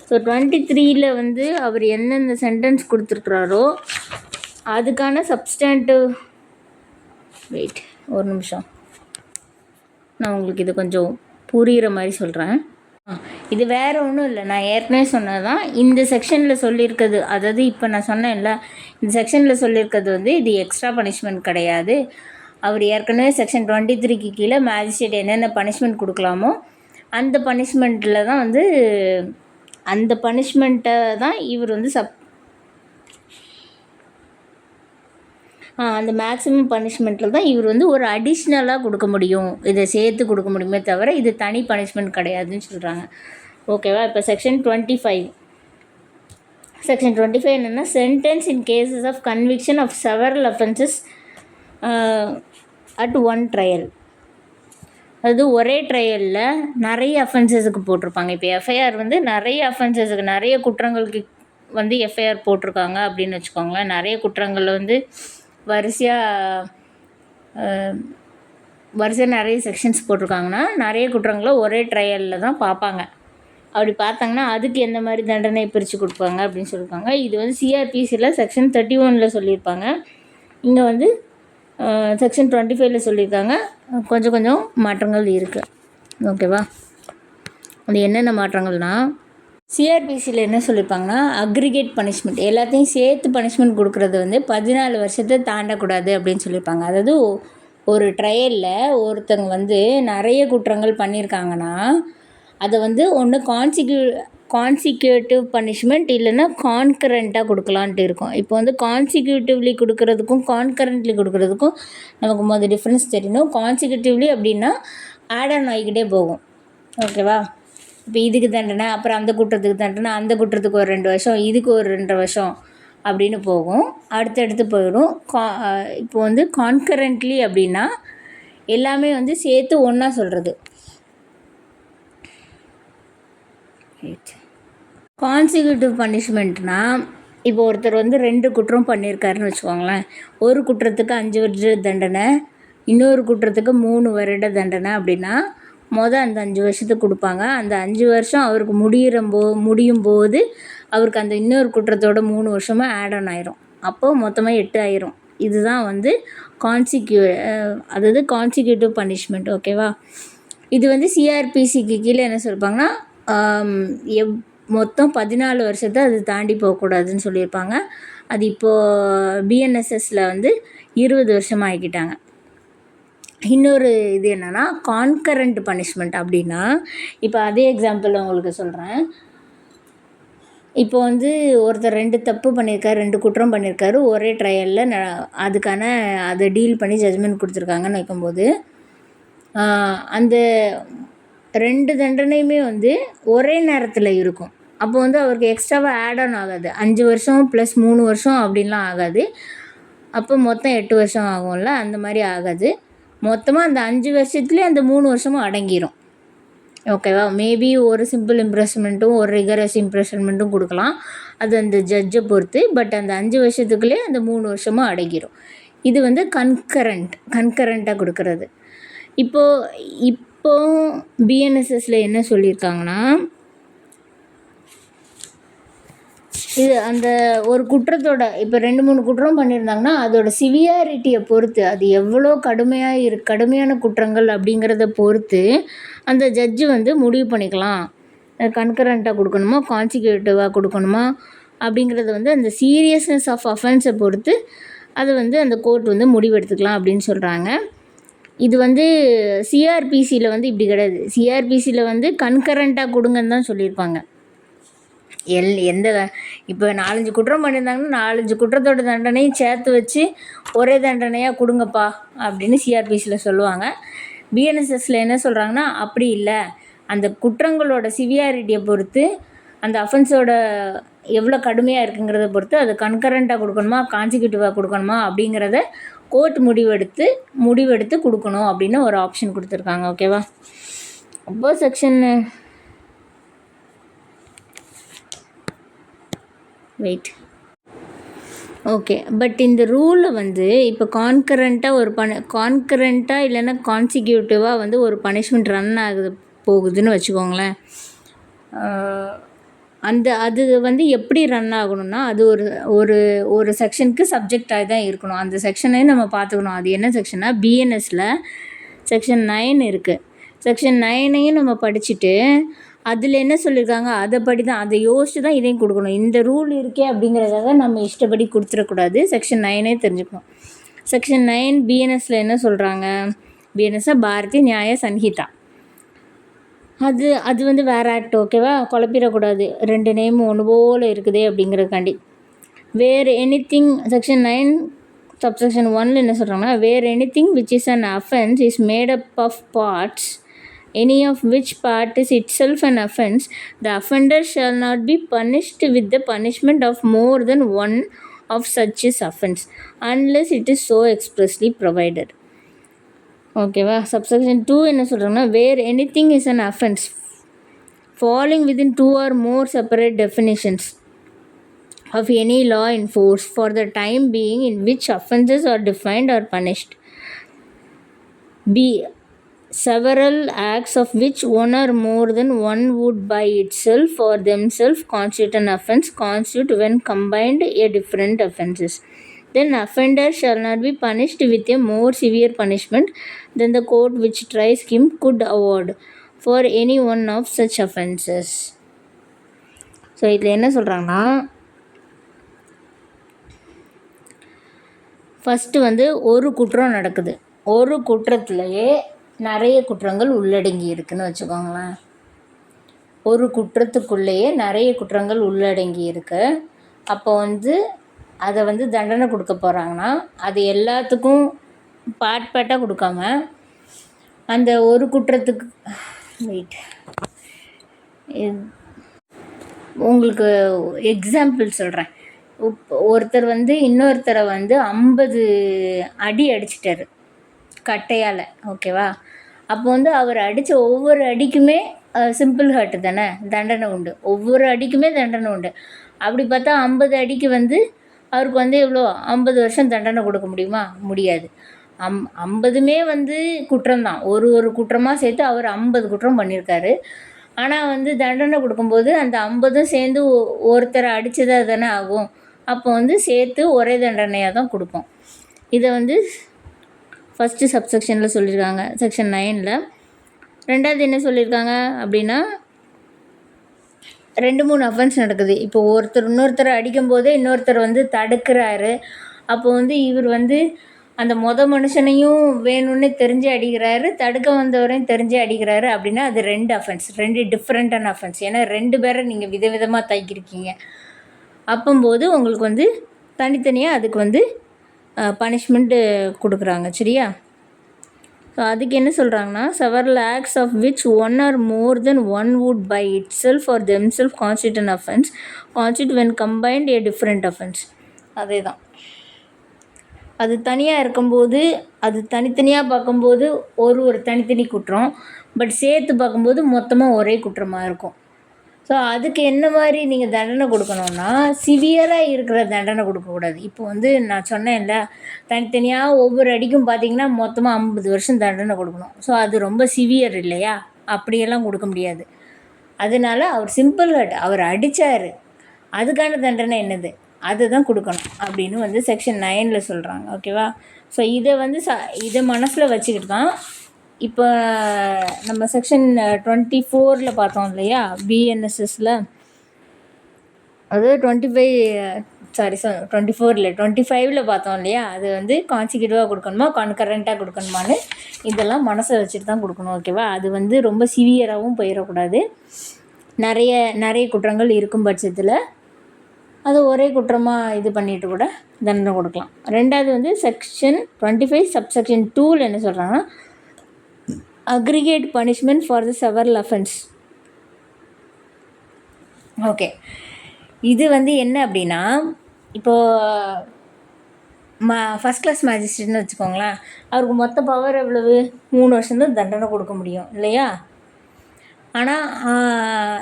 So 23ல் வந்து அவர் என்னென்ன sentence கொடுத்துருக்குறாரோ அதுக்கான substantive, wait ஒரு நிமிஷம், நான் உங்களுக்கு இது கொஞ்சம் புரிகிற மாதிரி சொல்கிறேன். இது வேறு ஒன்றும் இல்லை, நான் ஏற்கனவே சொன்னது தான். இந்த செக்ஷனில் சொல்லியிருக்கிறது, அதாவது இப்போ நான் சொன்னேன்ல, இந்த செக்ஷனில் சொல்லியிருக்கிறது வந்து இது எக்ஸ்ட்ரா பனிஷ்மெண்ட் கிடையாது. அவர் ஏற்கனவே செக்ஷன் 23க்கு கீழே மேஜிஸ்ட்ரேட் என்னென்ன பனிஷ்மெண்ட் கொடுக்கலாமோ அந்த பனிஷ்மெண்ட்டில் தான் வந்து அந்த பனிஷ்மெண்ட்டை தான் இவர் வந்து அந்த மேக்ஸிமம் பனிஷ்மெண்ட்டில் தான் இவர் வந்து ஒரு அடிஷ்னலாக கொடுக்க முடியும், இதை சேர்த்து கொடுக்க முடியுமே தவிர இது தனி பனிஷ்மெண்ட் கிடையாதுன்னு சொல்கிறாங்க. ஓகேவா? இப்போ செக்ஷன் 25 என்னென்னா, sentence in cases of conviction of several offences at one trial. அது ஒரே ட்ரையலில் நிறைய அஃபென்சஸுக்கு போட்டிருப்பாங்க. இப்போ எஃப்ஐஆர் வந்து நிறைய அஃபென்சஸுக்கு, நிறைய குற்றங்களுக்கு வந்து எஃப்ஐஆர் போட்டிருக்காங்க அப்படின்னு வச்சுக்கோங்களேன். நிறைய குற்றங்களில் வந்து வரிசையாக நிறைய செக்ஷன்ஸ் போட்டிருக்காங்கன்னா நிறைய குற்றங்களை ஒரே ட்ரையலில் தான் பார்ப்பாங்க. அப்படி பார்த்தாங்கன்னா அதுக்கு எந்த மாதிரி தண்டனை பிரித்து கொடுப்பாங்க அப்படின்னு சொல்லியிருக்காங்க. இது வந்து சிஆர்பிசியில் செக்ஷன் 31 சொல்லியிருப்பாங்க. இங்கே வந்து செக்ஷன் 25 சொல்லியிருக்காங்க. கொஞ்சம் மாற்றங்கள் இருக்குது. ஓகேவா? அது என்னென்ன மாற்றங்கள்னால், சிஆர்பிசியில் என்ன சொல்லியிருப்பாங்கன்னா, அக்ரிகேட் பனிஷ்மெண்ட், எல்லாத்தையும் சேர்த்து பனிஷ்மெண்ட் கொடுக்குறது வந்து 14 வருஷத்தை தாண்டக்கூடாது அப்படின்னு சொல்லியிருப்பாங்க. அதாவது ஒரு ட்ரையலில் ஒருத்தங்க வந்து நிறைய குற்றங்கள் பண்ணியிருக்காங்கன்னா அதை வந்து ஒன்று கான்சிக்யூட்டிவ் பனிஷ்மெண்ட் இல்லைன்னா கான்கரண்ட்டாக கொடுக்கலான்ட்டு இருக்கும். இப்போ வந்து கான்சிக்யூட்டிவ்லி கொடுக்குறதுக்கும் கான்கரண்ட்லி கொடுக்குறதுக்கும் நமக்கு முதல் டிஃப்ரென்ஸ் தெரியணும். கான்சிக்யூட்டிவ்லி அப்படின்னா ஆட் ஆன் ஆகிக்கிட்டே போகும். ஓகேவா? இப்போ இதுக்கு தண்டனை, அப்புறம் அந்த குற்றத்துக்கு தண்டனை, அந்த குற்றத்துக்கு ஒரு 2 வருஷம், இதுக்கு ஒரு 2 வருஷம் அப்படின்னு போகும், அடுத்தடுத்து போயிடும். இப்போ வந்து கான்கரண்ட்லி அப்படின்னா எல்லாமே வந்து சேர்த்து ஒன்றா சொல்கிறது. கான்சிக்யூட்டிவ் பனிஷ்மெண்ட்னால் இப்போ ஒருத்தர் வந்து 2 குற்றம் பண்ணியிருக்காருன்னு வச்சுக்கோங்களேன். ஒரு குற்றத்துக்கு 5 வருட தண்டனை, இன்னொரு குற்றத்துக்கு 3 வருட தண்டனை அப்படின்னா, அந்த 5 வருஷத்துக்கு கொடுப்பாங்க. அந்த 5 வருஷம் அவருக்கு முடியும் போது அவருக்கு அந்த இன்னொரு குற்றத்தோட 3 வருஷமும் ஆட் ஆன் ஆயிரும். அப்போது மொத்தமாக 8 ஆயிரும். இதுதான் வந்து அதாவது கான்சிக்யூட்டிவ் பனிஷ்மெண்ட். ஓகேவா? இது வந்து சிஆர்பிசிக்கு கீழே என்ன சொல்லியிருப்பாங்கன்னா, மொத்தம் 14 வருஷத்தை அது தாண்டி போகக்கூடாதுன்னு சொல்லியிருப்பாங்க. அது இப்போது பிஎன்எஸ்எஸில் வந்து 20 வருஷமாக ஆக்கிட்டாங்க. இன்னொரு இது என்னென்னா கான்கரண்ட் பனிஷ்மெண்ட். அப்படின்னா இப்போ அதே எக்ஸாம்பிள் உங்களுக்கு சொல்கிறேன். இப்போ வந்து ஒருத்தர் 2 தப்பு பண்ணியிருக்காரு, 2 குற்றம் பண்ணியிருக்காரு, ஒரே ட்ரையலில் அதுக்கான அதை டீல் பண்ணி ஜட்ஜ்மெண்ட் கொடுத்துருக்காங்கன்னு வைக்கும்போது, அந்த 2 தண்டனையுமே வந்து ஒரே நேரத்தில் இருக்கும். அப்போ வந்து அவருக்கு எக்ஸ்ட்ராவாக ஆட் ஆன் ஆகாது. 5 வருஷம் ப்ளஸ் 3 வருஷம் அப்படின்லாம் ஆகாது. அப்போ மொத்தம் 8 வருஷம் ஆகும்ல, அந்த மாதிரி ஆகாது. மொத்தமாக அந்த 5 வருஷத்துலேயே அந்த 3 வருஷமும் அடங்கிடும். ஓகேவா? மேபி ஒரு சிம்பிள் இம்ப்ரெஸ்மெண்ட்டும் ஒரு ரிகரஸ் இம்ப்ரெஸ்மெண்ட்டும் கொடுக்கலாம். அது அந்த ஜட்ஜை பொறுத்து. பட் அந்த 5 வருஷத்துக்குள்ளே அந்த 3 வருஷமும் அடங்கிடும். இது வந்து கன்கரண்ட்டாக கொடுக்கறது. இப்போ பிஎன்எஸ்எஸில் என்ன சொல்லியிருக்காங்கன்னா, இது அந்த ஒரு குற்றத்தோட இப்போ 2-3 குற்றம் பண்ணியிருந்தாங்கன்னா அதோட சிவியாரிட்டியை பொறுத்து, அது எவ்வளோ கடுமையான குற்றங்கள் அப்படிங்கிறத பொறுத்து அந்த ஜட்ஜு வந்து முடிவு பண்ணிக்கலாம். கன்கரண்ட்டாக கொடுக்கணுமா, கான்சிக்யூட்டிவாக கொடுக்கணுமா அப்படிங்கிறது வந்து அந்த சீரியஸ்னஸ் ஆஃப் அஃபென்ஸை பொறுத்து அது வந்து அந்த கோர்ட் வந்து முடிவெடுத்துக்கலாம் அப்படின்னு சொல்கிறாங்க. இது வந்து சிஆர்பிசியில் வந்து இப்படி கிடையாது. சிஆர்பிசியில் வந்து கன்கரண்ட்டாக கொடுங்கன்னு தான் சொல்லியிருப்பாங்க. இப்போ 4-5 குற்றம் பண்ணியிருந்தாங்கன்னா 4-5 குற்றத்தோட தண்டனையும் சேர்த்து வச்சு ஒரே தண்டனையாக கொடுங்கப்பா அப்படின்னு சிஆர்பிசியில் சொல்லுவாங்க. பிஎன்எஸ்எஸில் என்ன சொல்கிறாங்கன்னா, அப்படி இல்லை, அந்த குற்றங்களோட சிவியாரிட்டியை பொறுத்து, அந்த அஃபென்ஸோட எவ்வளோ கடுமையாக இருக்குங்கிறத பொறுத்து அது கன்கரண்ட்டாக கொடுக்கணுமா, கான்சிக்யூட்டிவாக கொடுக்கணுமா அப்படிங்கிறத கோர்ட் முடிவெடுத்து கொடுக்கணும் அப்படின்னு ஒரு ஆப்ஷன் கொடுத்துருக்காங்க. ஓகேவா? அப்போ செக்ஷன் ஓகே. பட் இந்த ரூலில் வந்து இப்போ கான்கரண்ட்டாக இல்லைன்னா கான்சிக்யூட்டிவாக வந்து ஒரு பனிஷ்மெண்ட் ரன் போகுதுன்னு வச்சுக்கோங்களேன். அது வந்து எப்படி ரன் ஆகணும்னா, அது ஒரு செக்ஷனுக்கு சப்ஜெக்ட் ஆகி தான் இருக்கணும். அந்த செக்ஷனையும் நம்ம பார்த்துக்கணும். அது என்ன செக்ஷன்னா, பிஎன்எஸில் செக்ஷன் 9 இருக்குது. செக்ஷன் 9ஐயும் நம்ம படிச்சுட்டு அதில் என்ன சொல்லியிருக்காங்க அதை யோசித்து தான் இதையும் கொடுக்கணும். இந்த ரூல் இருக்கே அப்படிங்கிறதாக நம்ம இஷ்டப்படி கொடுத்துடக்கூடாது. செக்ஷன் 9 தெரிஞ்சுக்கணும். செக்ஷன் 9 பிஎன்எஸில் என்ன சொல்கிறாங்க, பிஎன்எஸ்ஸா பாரதிய நியாய சன்ஹிதா, அது வந்து வேறு ஆக்ட். ஓகேவா? குழப்பிடக்கூடாது, 2 நேம் ஒன்று போல் இருக்குதே அப்படிங்கிறதுக்காண்டி. வேறு எனிதிங் செக்ஷன் 9 சப்செக்ஷன் 1 என்ன சொல்கிறாங்கன்னா, வேறு anything which is an offence is made up of parts any of which part is itself an offence, the offender shall not be punished with the punishment of more than one of such is offence unless it is so expressly provided. ஓகேவா? Subsection 2 என்ன சொல்கிறாங்கன்னா, where anything is an offence falling within 2 or more separate definitions of any law in force for the time being in which offences are defined or punished. B. Several acts of which one or more than one would by itself or themselves constitute an offence constitute when combined a different offences. Then offender shall not be punished with a more severe punishment than the court which tries him could award for any one of such offences. So இதில் என்ன சொல்கிறாங்கன்னா, first வந்து ஒரு குற்றம் நடக்குது. ஒரு குற்றத்துலையே நிறைய குற்றங்கள் உள்ளடங்கி இருக்குதுன்னு வச்சுக்கோங்களேன். ஒரு குற்றத்துக்குள்ளேயே நிறைய குற்றங்கள் உள்ளடங்கி இருக்கு. அப்போ வந்து அதை வந்து தண்டனை கொடுக்க போகிறாங்கன்னா அது எல்லாத்துக்கும் பார்ட்டாக கொடுக்காம அந்த ஒரு குற்றத்துக்கு உங்களுக்கு எக்ஸாம்பிள் சொல்கிறேன். ஒருத்தர் வந்து இன்னொருத்தரை வந்து 50 அடி அடிச்சிட்டாரு கட்டையால். ஓகேவா? அப்போ வந்து அவர் அடித்த ஒவ்வொரு அடிக்குமே சிம்பிள் ஹர்ட் தானே, தண்டனை உண்டு. ஒவ்வொரு அடிக்குமே தண்டனை உண்டு. அப்படி பார்த்தா 50 அடிக்கு வந்து அவருக்கு வந்து எவ்வளோ 50 வருஷம் தண்டனை கொடுக்க முடியுமா? முடியாது. 50மே வந்து குற்றம் தான். ஒரு குற்றமாக சேர்த்து அவர் 50 குற்றம் பண்ணியிருக்காரு. ஆனால் வந்து தண்டனை கொடுக்கும்போது அந்த 50ம் சேர்ந்து ஒருத்தரை அடித்ததாக தானே ஆகும். அப்போ வந்து சேர்த்து ஒரே தண்டனையாக தான் கொடுப்போம். இதை வந்து ஃபஸ்ட்டு சப்செக்ஷனில் சொல்லியிருக்காங்க, செக்ஷன் 9ல். ரெண்டாவது என்ன சொல்லியிருக்காங்க அப்படின்னா, 2-3 அஃபென்ஸ் நடக்குது. இப்போ இன்னொருத்தரை அடிக்கும்போதே இன்னொருத்தர் வந்து தடுக்கிறாரு. அப்போ வந்து இவர் வந்து அந்த மனுஷனையும் வேணும்னு தெரிஞ்சு அடிக்கிறாரு, தடுக்க வந்தவரையும் தெரிஞ்சு அடிக்கிறாரு. அப்படின்னா அது 2 அஃபென்ஸ், 2 டிஃப்ரெண்ட்டான அஃபென்ஸ். ஏன்னா 2 பேரை நீங்கள் விதவிதமாக தைக்கிருக்கீங்க. அப்போம்போது உங்களுக்கு வந்து தனித்தனியாக அதுக்கு வந்து பனிஷ்மெண்ட்டு கொடுக்குறாங்க. சரியா? ஸோ அதுக்கு என்ன சொல்கிறாங்கன்னா, several acts of which one or more than one would by itself or themselves constitute an offense constitute when combined a different offense. அதே தான். அது தனியாக இருக்கும்போது, அது தனித்தனியாக பார்க்கும்போது ஒரு தனித்தனி குற்றம், பட் சேர்த்து பார்க்கும்போது மொத்தமாக ஒரே குற்றமாக இருக்கும். ஸோ அதுக்கு என்ன மாதிரி நீங்கள் தண்டனை கொடுக்கணுன்னா, சிவியராக இருக்கிற தண்டனை கொடுக்கக்கூடாது. இப்போ வந்து நான் சொன்னேன்ல, தனித்தனியாக ஒவ்வொரு அடிக்கும் பார்த்தீங்கன்னா மொத்தமாக 50 வருஷம் தண்டனை கொடுக்கணும். ஸோ அது ரொம்ப சிவியர் இல்லையா? அப்படியெல்லாம் கொடுக்க முடியாது. அதனால அவர் சிம்பிள் ஹர்ட், அவர் அடித்தார், அதுக்கான தண்டனை என்னது, அதுதான் கொடுக்கணும் அப்படின்னு வந்து செக்ஷன் 9ல் சொல்கிறாங்க. ஓகேவா? ஸோ இதை வந்து இதை மனசில் வச்சுக்கிட்டு தான் இப்போ நம்ம செக்ஷன் 24ல் பார்த்தோம் இல்லையா, பிஎன்எஸ்எஸில். அது 25ல் பார்த்தோம் இல்லையா, அது வந்து கான்சிக்யூட்டிவாக கொடுக்கணுமா கான்கரண்ட்டாக கொடுக்கணுமான்னு இதெல்லாம் மனசில் வச்சுட்டு தான் கொடுக்கணும். ஓகேவா? அது வந்து ரொம்ப சிவியராகவும் போயிடக்கூடாது. நிறைய குற்றங்கள் இருக்கும் பட்சத்தில் அது ஒரே குற்றமாக இது பண்ணிட்டு கூட தண்டனை கொடுக்கலாம். ரெண்டாவது வந்து செக்ஷன் 25 சப்செக்ஷன் 2ல் என்ன சொல்கிறாங்கன்னா, aggregate punishment for the several offence. Okay, இது வந்து என்ன அப்படின்னா, இப்போது ஃபஸ்ட் கிளாஸ் மேஜிஸ்ட்ரேட்னு வச்சுக்கோங்களேன், அவருக்கு மொத்த பவர் எவ்வளவு? 3 வருஷம் தான் தண்டனை கொடுக்க முடியும் இல்லையா? ஆனால்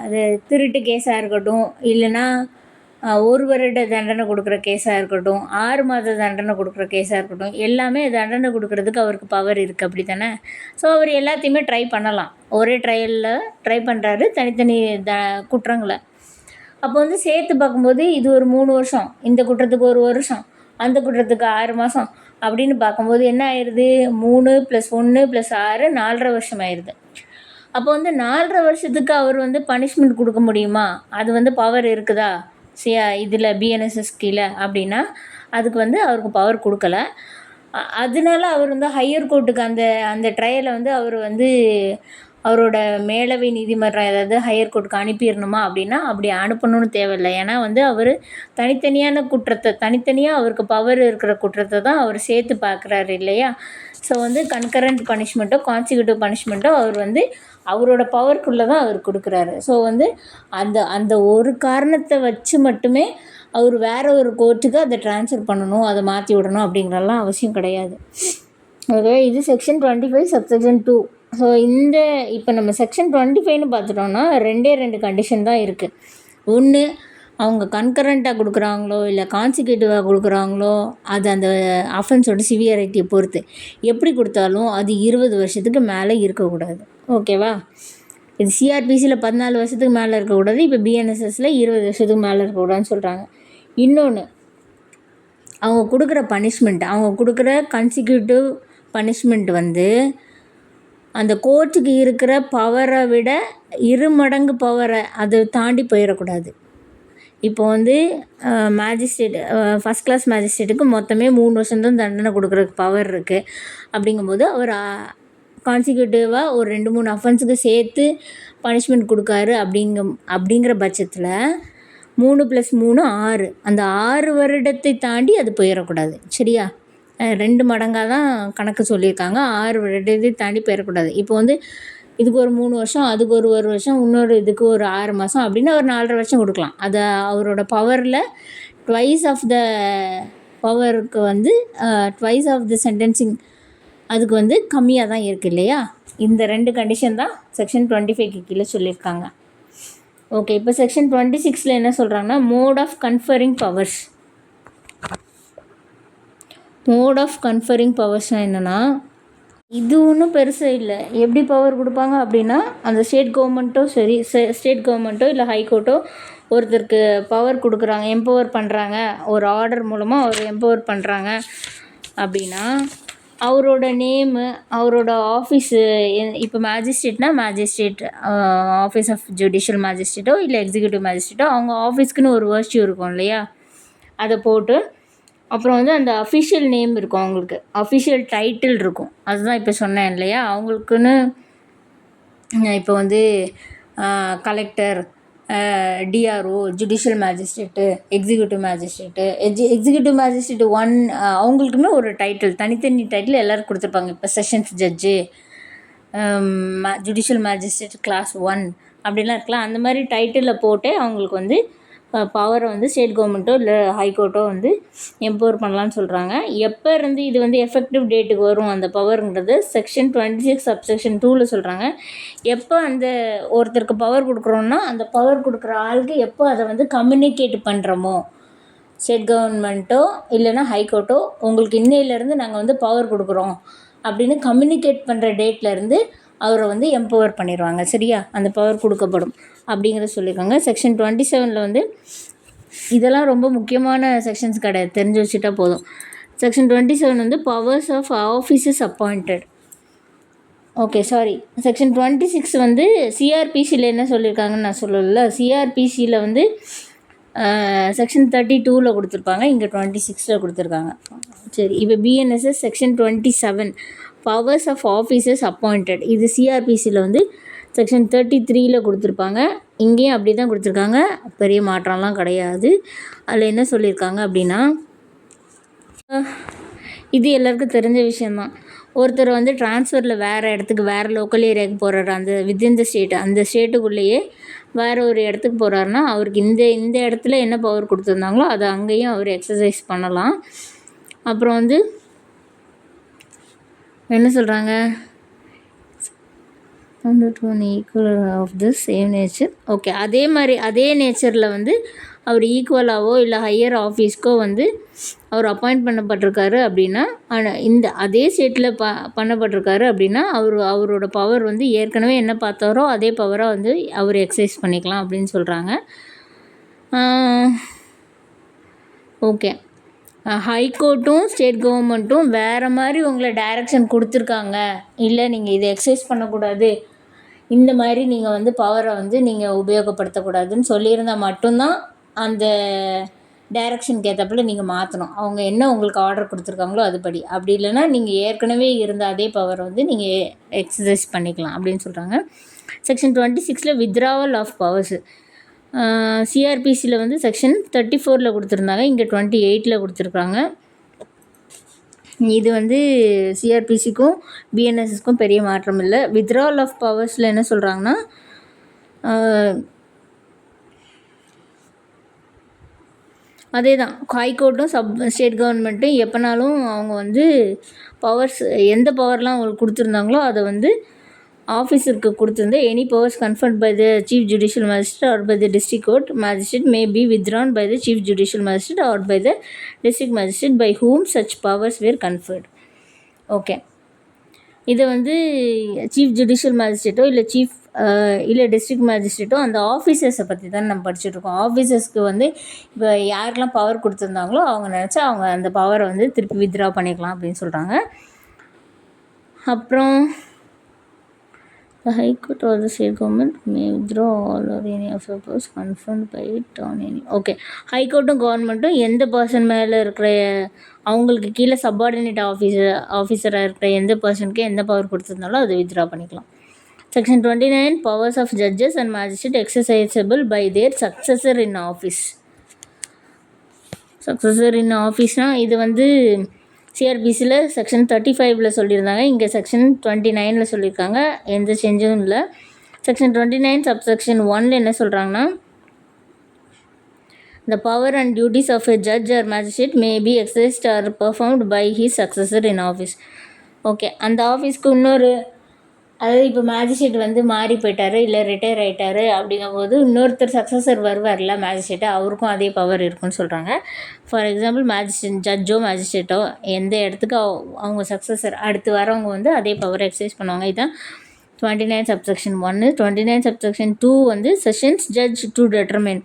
அது திருட்டு கேஸாக இருக்கட்டும், இல்லைன்னா 1 வருட தண்டனை கொடுக்குற கேஸாக இருக்கட்டும், 6 மாத தண்டனை கொடுக்குற கேஸாக இருக்கட்டும், எல்லாமே தண்டனை கொடுக்குறதுக்கு அவருக்கு பவர் இருக்குது. அப்படி தானே? ஸோ அவர் எல்லாத்தையுமே ட்ரை பண்ணலாம். ஒரே ட்ரையலில் ட்ரை பண்ணுறாரு தனித்தனி குற்றங்களை. அப்போ வந்து சேர்த்து பார்க்கும்போது இது ஒரு 3 வருஷம், இந்த குற்றத்துக்கு 1 வருஷம், அந்த குற்றத்துக்கு 6 மாதம் அப்படின்னு பார்க்கும்போது என்ன ஆயிடுது? 3 + 1 + 6 4.5 வருஷம் ஆயிடுது. அப்போ வந்து 4.5 வருஷத்துக்கு அவர் வந்து பனிஷ்மெண்ட் கொடுக்க முடியுமா? அது வந்து பவர் இருக்குதா இதில் பிஎன்எஸ்எஸ் கீழே அப்படின்னா அதுக்கு வந்து அவருக்கு பவர் கொடுக்கல. அதனால அவர் வந்து ஹையர் கோர்ட்டுக்கு அந்த ட்ரையலை வந்து அவர் வந்து அவரோட மேலவை நீதிமன்றம் ஏதாவது ஹையர் கோர்ட்டுக்கு அனுப்பிடணுமா அப்படின்னா அப்படி அனுப்பணும்னு தேவையில்லை. ஏன்னா வந்து அவர் தனித்தனியான குற்றத்தை, தனித்தனியாக அவருக்கு பவர் இருக்கிற குற்றத்தை தான் அவர் சேர்த்து பார்க்குறாரு இல்லையா? ஸோ வந்து கன்கரண்ட் பனிஷ்மெண்ட்டோ கான்சிக்யூட்டிவ் பனிஷ்மெண்ட்டோ அவர் வந்து அவரோட பவருக்குள்ளே தான் அவர் கொடுக்குறாரு. ஸோ வந்து அந்த ஒரு காரணத்தை வச்சு மட்டுமே அவர் வேறு ஒரு கோர்ட்டுக்கு அதை ட்ரான்ஸ்ஃபர் பண்ணணும், அதை மாற்றி விடணும் அப்படிங்கிறலாம் அவசியம் கிடையாது. ஓகே, இது செக்ஷன் 25 சப்செக்ஷன் 2. ஸோ இப்போ நம்ம செக்ஷன் 25ன்னு பார்த்துட்டோம்னா 2 கண்டிஷன் தான் இருக்குது. ஒன்று, அவங்க கன்கரண்ட்டாக கொடுக்குறாங்களோ இல்லை கான்சிக்யூட்டிவாக கொடுக்குறாங்களோ அது அந்த அஃபென்ஸோட சிவியாரிட்டியை பொறுத்து. எப்படி கொடுத்தாலும் அது 20 வருஷத்துக்கு மேலே இருக்கக்கூடாது. ஓகேவா? இது சிஆர்பிசியில் 14 வருஷத்துக்கு மேலே இருக்கக்கூடாது, இப்போ பிஎன்எஸ்எஸில் 20 வருஷத்துக்கு மேலே இருக்கக்கூடாதுன்னு சொல்கிறாங்க. இன்னொன்று, அவங்க கொடுக்குற பனிஷ்மெண்ட், அவங்க கொடுக்குற கான்சிக்யூட்டிவ் பனிஷ்மெண்ட் வந்து அந்த கோர்ட்டுக்கு இருக்கிற பவரை விட 2 மடங்கு பவரை அதை தாண்டி போயிடக்கூடாது. இப்போ வந்து மேஜிஸ்ட்ரேட், ஃபஸ்ட் கிளாஸ் மேஜிஸ்ட்ரேட்டுக்கு மொத்தமே 3 வருஷம்தான் தண்டனை கொடுக்குறதுக்கு பவர் இருக்குது. அப்படிங்கும்போது அவர் கான்சிக்யூட்டிவாக ஒரு 2-3 அஃபென்ஸுக்கு சேர்த்து பனிஷ்மெண்ட் கொடுக்காரு அப்படிங்கிற பட்சத்தில் 3 + 3 6, அந்த 6 வருடத்தை தாண்டி அது போயிடக்கூடாது. சரியா? 2 மடங்காக தான் கணக்கு சொல்லியிருக்காங்க, 6 வருடத்தை தாண்டி போயிடக்கூடாது. இப்போ வந்து இதுக்கு ஒரு 3 வருஷம், அதுக்கு ஒரு வருஷம், இன்னொரு இதுக்கு ஒரு 6 மாதம் அப்படின்னு ஒரு 4.5 வருஷம் கொடுக்கலாம். அதை அவரோட பவரில் ட்வைஸ் ஆஃப் த பவருக்கு வந்து ட்வைஸ் ஆஃப் த சென்டென்சிங் அதுக்கு வந்து கம்மியாக தான் இருக்குது இல்லையா? இந்த 2 கண்டிஷன் தான் செக்ஷன் 25க்கு கீழே சொல்லியிருக்காங்க. ஓகே, இப்போ செக்ஷன் 26ல் என்ன சொல்கிறாங்கன்னா mode of conferring powers. Mode of conferring பவர்ஸ்னால் என்னென்னா, இது ஒன்றும் பெருசாக இல்லை. எப்படி பவர் கொடுப்பாங்க அப்படின்னா, அந்த ஸ்டேட் கவர்மெண்ட்டோ சரி, ஸ்டேட் கவர்மெண்ட்டோ இல்லை ஹைகோர்ட்டோ ஒருத்தருக்கு பவர் கொடுக்குறாங்க, எம்பவர் பண்ணுறாங்க, ஒரு ஆர்டர் மூலமாக அவர் எம்பவர் பண்ணுறாங்க அப்படின்னா, அவரோட நேமு, அவரோட ஆஃபீஸு, இப்போ மேஜிஸ்ட்ரேட்னா மேஜிஸ்ட்ரேட், ஆஃபீஸ் ஆஃப் ஜுடிஷியல் மேஜிஸ்ட்ரேட்டோ இல்லை எக்ஸிக்யூட்டிவ் மேஜிஸ்ட்ரேட்டோ அவங்க ஆஃபீஸ்க்குன்னு ஒரு வர்ச்சு இருக்கும் இல்லையா, அதை போட்டு அப்புறம் வந்து அந்த அஃபிஷியல் நேம் இருக்கும், அவங்களுக்கு அஃபிஷியல் டைட்டில் இருக்கும். அதுதான் இப்போ சொன்னேன் இல்லையா, அவங்களுக்குன்னு இப்போ வந்து collector, DRO, judicial magistrate, executive magistrate, executive magistrate 1 அவங்களுக்குன்னு ஒரு டைட்டில், தனித்தனி டைட்டில் எல்லோரும் கொடுத்துருப்பாங்க. இப்போ sessions judge, judicial magistrate class 1 அப்படிலாம் இருக்கலாம். அந்த மாதிரி டைட்டிலில் போட்டு அவங்களுக்கு வந்து பவரை வந்து ஸ்டேட் கவர்மெண்ட்டோ இல்லை ஹைகோர்ட்டோ வந்து எம்பவர் பண்ணலான்னு சொல்கிறாங்க. எப்போ இருந்து இது வந்து எஃபெக்டிவ் டேட்டுக்கு வரும் அந்த பவருங்கிறது செக்ஷன் 26 சப்செக்ஷன் 2ல் சொல்கிறாங்க. எப்போ அந்த ஒருத்தருக்கு பவர் கொடுக்குறோன்னா அந்த பவர் கொடுக்குற ஆளுக்கு எப்போ அதை வந்து கம்யூனிகேட் பண்ணுறோமோ, ஸ்டேட் கவர்மெண்ட்டோ இல்லைன்னா ஹைகோர்ட்டோ உங்களுக்கு இன்னையிலேருந்து நாங்கள் வந்து பவர் கொடுக்குறோம் அப்படின்னு கம்யூனிகேட் பண்ணுற டேட்லேருந்து அவரை வந்து எம்பவர் பண்ணிடுவாங்க. சரியா, அந்த பவர் கொடுக்கப்படும் அப்படிங்கிறத சொல்லியிருக்காங்க. செக்ஷன் 27ல் வந்து இதெல்லாம் ரொம்ப முக்கியமான செக்ஷன்ஸ் கிடையாது, தெரிஞ்சு வச்சுட்டா போதும். செக்ஷன் 27 வந்து powers of offices appointed. Okay, sorry, section 26 வந்து சிஆர்பிசியில் என்ன சொல்லியிருக்காங்கன்னு நான் சொல்லல. சிஆர்பிசியில் வந்து செக்ஷன் 32ல் கொடுத்துருப்பாங்க, இங்கே 26ல் கொடுத்துருக்காங்க. சரி, இப்போ BNSS section 27 powers of officers appointed, இது சிஆர்பிசியில் வந்து செக்ஷன் 33ல் கொடுத்துருப்பாங்க, இங்கேயும் அப்படி தான் கொடுத்துருக்காங்க, பெரிய மாற்றம்லாம் கிடையாது. அதில் என்ன சொல்லியிருக்காங்க அப்படின்னா, இது எல்லாருக்கும் தெரிஞ்ச விஷயந்தான். ஒருத்தர் வந்து ட்ரான்ஸ்ஃபரில் வேறு இடத்துக்கு, வேறு லோக்கல் ஏரியாவுக்கு போகிறாரு, அந்த வித்தின் த ஸ்டேட், அந்த ஸ்டேட்டுக்குள்ளேயே வேறு ஒரு இடத்துக்கு போகிறாருன்னா அவருக்கு இந்த இடத்துல என்ன பவர் கொடுத்துருந்தாங்களோ அதை அங்கேயும் அவர் எக்ஸசைஸ் பண்ணலாம். அப்புறம் வந்து என்ன சொல்கிறாங்க, equal of the same nature. Okay, அதே மாதிரி அதே நேச்சரில் வந்து அவர் ஈக்குவலாகவோ இல்லை ஹையர் ஆஃபீஸ்க்கோ வந்து அவர் அப்பாயிண்ட் பண்ணப்பட்டிருக்காரு அப்படின்னா, இந்த அதே ஸ்டேட்டில் பண்ணப்பட்டிருக்காரு அப்படின்னா அவரோட பவர் வந்து ஏற்கனவே என்ன பார்த்தாரோ அதே பவராக வந்து அவர் எக்ஸசைஸ் பண்ணிக்கலாம் அப்படின்னு சொல்கிறாங்க. ஓகே, ஹைகோர்ட்டும் ஸ்டேட் கவர்மெண்ட்டும் வேறு மாதிரி உங்களை டைரக்ஷன் கொடுத்துருக்காங்க, இல்லை நீங்கள் இதை எக்ஸசைஸ் பண்ணக்கூடாது, இந்த மாதிரி நீங்கள் வந்து பவரை வந்து நீங்கள் உபயோகப்படுத்தக்கூடாதுன்னு சொல்லியிருந்தால் மட்டும்தான் அந்த டைரக்ஷனுக்கு ஏற்றப்பல நீங்கள் மாற்றணும். அவங்க என்ன உங்களுக்கு ஆர்டர் கொடுத்துருக்காங்களோ அதுபடி. அப்படி இல்லைன்னா நீங்கள் ஏற்கனவே இருந்த அதே பவரை வந்து நீங்கள் எக்ஸசைஸ் பண்ணிக்கலாம் அப்படின்னு சொல்கிறாங்க. செக்ஷன் 26ல் வித்ராவல் ஆஃப் பவர்ஸு, சிஆர்பிசியில் வந்து செக்ஷன் 34ல் கொடுத்துருந்தாங்க, இங்கே 28ல் கொடுத்துருக்காங்க. இது வந்து சிஆர்பிசிக்கும் பிஎன்எஸ்எஸ்க்கும் பெரிய மாற்றம் இல்லை. வித்ராவல் ஆஃப் பவர்ஸில் என்ன சொல்கிறாங்கன்னா, அதே தான், ஹைகோர்ட்டும் ஸ்டேட் கவர்மெண்ட்டும் எப்போனாலும் அவங்க வந்து பவர்ஸ், எந்த பவர்லாம் அவங்களுக்கு கொடுத்துருந்தாங்களோ அதை வந்து ஆஃபீஸருக்கு கொடுத்துருந்து any powers conferred by the chief judicial magistrate or by the district court magistrate may be withdrawn by the chief judicial magistrate or by the district magistrate by whom such powers were conferred. Okay, இதை வந்து chief judicial மேஜிஸ்ட்ரேட்டோ இல்லை district மேஜிஸ்ட்ரேட்டோ அந்த ஆஃபீஸர்ஸை பற்றி தான் நம்ம படிச்சுட்ருக்கோம். ஆஃபீஸர்ஸ்க்கு வந்து இப்போ யாருக்கெல்லாம் பவர் கொடுத்துருந்தாங்களோ அவங்க நினச்சா அவங்க அந்த பவரை வந்து திருப்பி வித்ரா பண்ணிக்கலாம் அப்படின்னு சொல்கிறாங்க. அப்புறம் the High Court or the state government may withdraw all or any of the powers conferred by it on any. Okay, ஹைகோர்ட்டும் கவர்மெண்ட்டும் எந்த பர்சன் மேலே இருக்கிற அவங்களுக்கு கீழே சப்பார்டினேட் ஆஃபீஸராக இருக்கிற எந்த பர்சனுக்கு எந்த பவர் கொடுத்துருந்தாலும் அதை வித்ரா பண்ணிக்கலாம். Section 29 powers of judges and magistrate exercisable by their successor in office. Successor in ஆஃபீஸ்னால் இது வந்து சிஆர்பிசியில் செக்ஷன் 35ல் சொல்லியிருந்தாங்க, இங்கே செக்ஷன் 29ல் சொல்லியிருக்காங்க, எந்த சேஞ்சும் இல்லை. செக்ஷன் 29 சப்செக்ஷன் 1ல் என்ன சொல்கிறாங்கன்னா, the power and duties of a judge or magistrate may be exercised or performed by his successor in office. Okay, அந்த ஆஃபீஸ்க்கு இன்னொரு அதாவது இப்போ மேஜிஸ்ட்ரேட் வந்து மாறி போயிட்டார் இல்லை ரிட்டையர் ஆகிட்டார் அப்படிங்கும்போது இன்னொருத்தர் சக்ஸஸர் வருவார்ல மேஜிஸ்ட்ரேட்டு, அவருக்கும் அதே பவர் இருக்குன்னு சொல்கிறாங்க. ஃபார் எக்ஸாம்பிள் ஜட்ஜோ மேஜிஸ்ட்ரேட்டோ எந்த இடத்துக்கு அவங்க சக்ஸஸர் அடுத்து வரவங்க வந்து அதே பவர் எக்ஸசைஸ் பண்ணுவாங்க. இதுதான் 29 subsection 1. 29 subsection 2 வந்து sessions judge to determine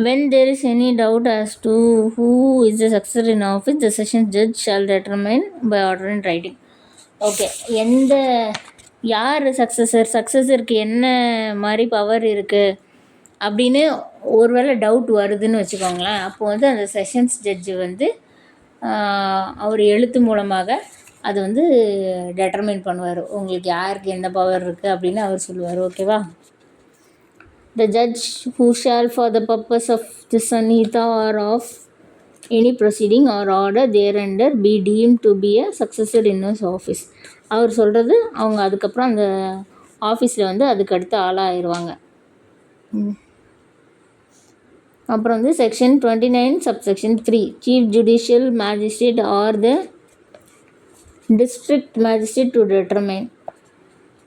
when there is any doubt as to who is the successor in office, the sessions judge shall determine by order in writing. Okay, எந்த யார் சக்ஸஸருக்கு என்ன மாதிரி power இருக்குது அப்படின்னு ஒருவேளை டவுட் வருதுன்னு வச்சுக்கோங்களேன். அப்போ வந்து அந்த செஷன்ஸ் ஜட்ஜு வந்து அவர் எழுத்து மூலமாக அது வந்து டெட்டர்மைன் பண்ணுவார், உங்களுக்கு யாருக்கு எந்த பவர் இருக்குது அப்படின்னு அவர் சொல்லுவார். ஓகேவா? The judge who shall for the purpose of the sanhita or of any proceeding or order thereunder be deemed to be a successor in his office. அவர் சொல்கிறது அவங்க அதுக்கப்புறம் அந்த ஆஃபீஸில் வந்து அதுக்கு அடுத்த ஆளாக ஆயிடுவாங்க. அப்புறம் வந்து section 29 subsection 3 chief judicial magistrate R the district magistrate to determine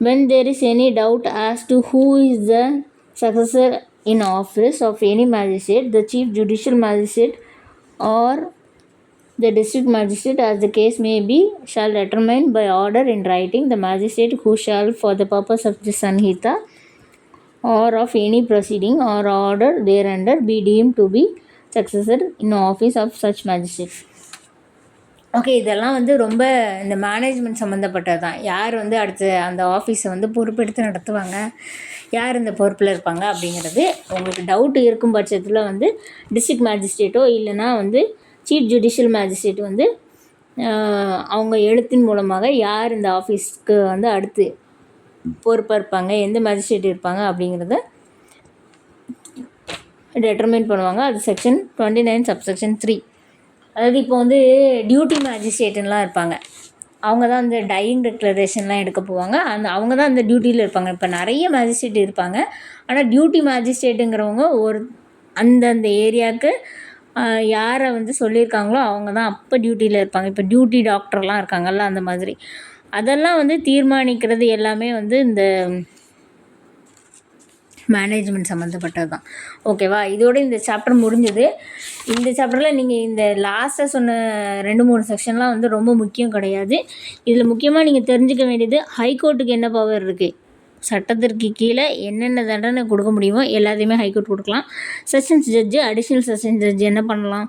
when there is any doubt as to who is the successor in office of any magistrate, the chief judicial magistrate or the district magistrate, as the case may be, shall determine by order in writing the magistrate who shall for the purpose of the sanhita or of any proceeding or order thereunder be deemed to be successor in office of such magistrate. Okay, இதெல்லாம் வந்து ரொம்ப இந்த management சம்மந்தப்பட்டது தான். யார் வந்து அடுத்து அந்த ஆஃபீஸை வந்து பொறுப்பெடுத்து நடத்துவாங்க, யார் இந்த பொறுப்பில் இருப்பாங்க அப்படிங்கிறது. உங்களுக்கு டவுட் இருக்கும் பட்சத்தில் வந்து டிஸ்ட்ரிக்ட் மேஜிஸ்ட்ரேட்டோ இல்லைனா வந்து சீஃப் ஜுடிஷியல் மேஜிஸ்ட்ரேட் வந்து அவங்க எழுத்தின் மூலமாக யார் இந்த ஆஃபீஸ்க்கு வந்து அடுத்து பொறுப்பாக இருப்பாங்க, எந்த மேஜிஸ்ட்ரேட் இருப்பாங்க அப்படிங்கிறத டெட்டர்மைன் பண்ணுவாங்க. அது செக்ஷன் 29 subsection 3. அதாவது இப்போ வந்து டியூட்டி மேஜிஸ்ட்ரேட்டுலாம் இருப்பாங்க, அவங்க தான் அந்த டையிங் டிக்ளரேஷன்லாம் எடுக்க போவாங்க. அவங்க தான் அந்த டியூட்டியில் இருப்பாங்க. இப்போ நிறைய மேஜிஸ்ட்ரேட் இருப்பாங்க, ஆனால் டியூட்டி மேஜிஸ்ட்ரேட்டுங்கிறவங்க அந்தந்த ஏரியாவுக்கு யாரை வந்து சொல்லியிருக்காங்களோ அவங்க தான் அப்போ டியூட்டியில் இருப்பாங்க. இப்போ டியூட்டி டாக்டர்லாம் இருக்காங்கல்ல, அந்த மாதிரி அதெல்லாம் வந்து தீர்மானிக்கிறது எல்லாமே வந்து இந்த மேனேஜ்மெண்ட் சம்மந்தப்பட்டது தான். ஓகேவா? இதோட இந்த சாப்டர் முடிஞ்சது. இந்த சாப்டரில் நீங்கள் இந்த லாஸ்ட்டாக சொன்ன 2-3 செக்ஷன்லாம் வந்து ரொம்ப முக்கியம் கிடையாது. இதில் முக்கியமாக நீங்கள் தெரிஞ்சுக்க வேண்டியது ஹைகோர்ட்டுக்கு என்ன பவர் இருக்குது, சட்டத்திற்கு கீழே என்னென்ன தண்டனை கொடுக்க முடியுமோ எல்லாத்தையுமே ஹைகோர்ட் கொடுக்கலாம். Sessions judge additional sessions judge என்ன பண்ணலாம்,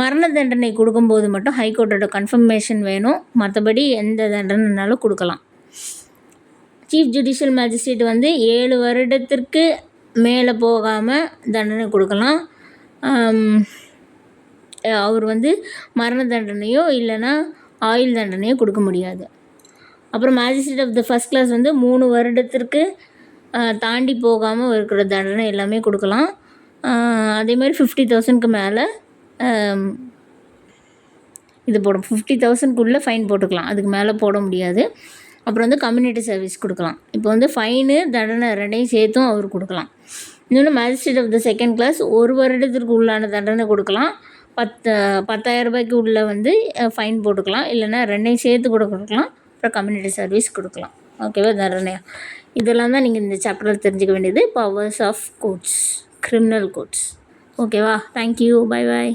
மரண தண்டனை கொடுக்கும்போது மட்டும் ஹைகோர்ட்டோட கன்ஃபர்மேஷன் வேணும், மற்றபடி எந்த தண்டனைனாலும் கொடுக்கலாம். சீஃப் ஜுடிஷியல் மேஜிஸ்ட்ரேட் வந்து 7 வருடத்திற்கு மேலே போகாமல் தண்டனை கொடுக்கலாம். அவர் வந்து மரண தண்டனையோ இல்லைன்னா ஆயுள் தண்டனையோ கொடுக்க முடியாது. அப்புறம் magistrate of the first class வந்து 3 வருடத்திற்கு தாண்டி போகாமல் இருக்கிற தண்டனை எல்லாமே கொடுக்கலாம். அதேமாதிரி 50,000க்கு மேலே இது போடும், 50,000க்குள்ளே ஃபைன் போட்டுக்கலாம், அதுக்கு மேலே போட முடியாது. அப்புறம் வந்து கம்யூனிட்டி சர்வீஸ் கொடுக்கலாம். இப்போ வந்து ஃபைனு தண்டனை ரெண்டையும் சேர்த்தும் அவர் கொடுக்கலாம். இன்னொன்று magistrate of the second class 1 வருடத்திற்கு உள்ளான தண்டனை கொடுக்கலாம், 10,000 ரூபாய்க்கு உள்ளே வந்து ஃபைன் போட்டுக்கலாம், இல்லைனா ரெண்டையும் சேர்த்து கூட கொடுக்கலாம், அப்புறம் கம்யூனிட்டி சர்வீஸ் கொடுக்கலாம். ஓகேவா? தண்டனையாக இதெல்லாம் தான் நீங்கள் இந்த சாப்டரில் தெரிஞ்சுக்க வேண்டியது, powers of courts, criminal courts. ஓகேவா? தேங்க்யூ, பை பாய்.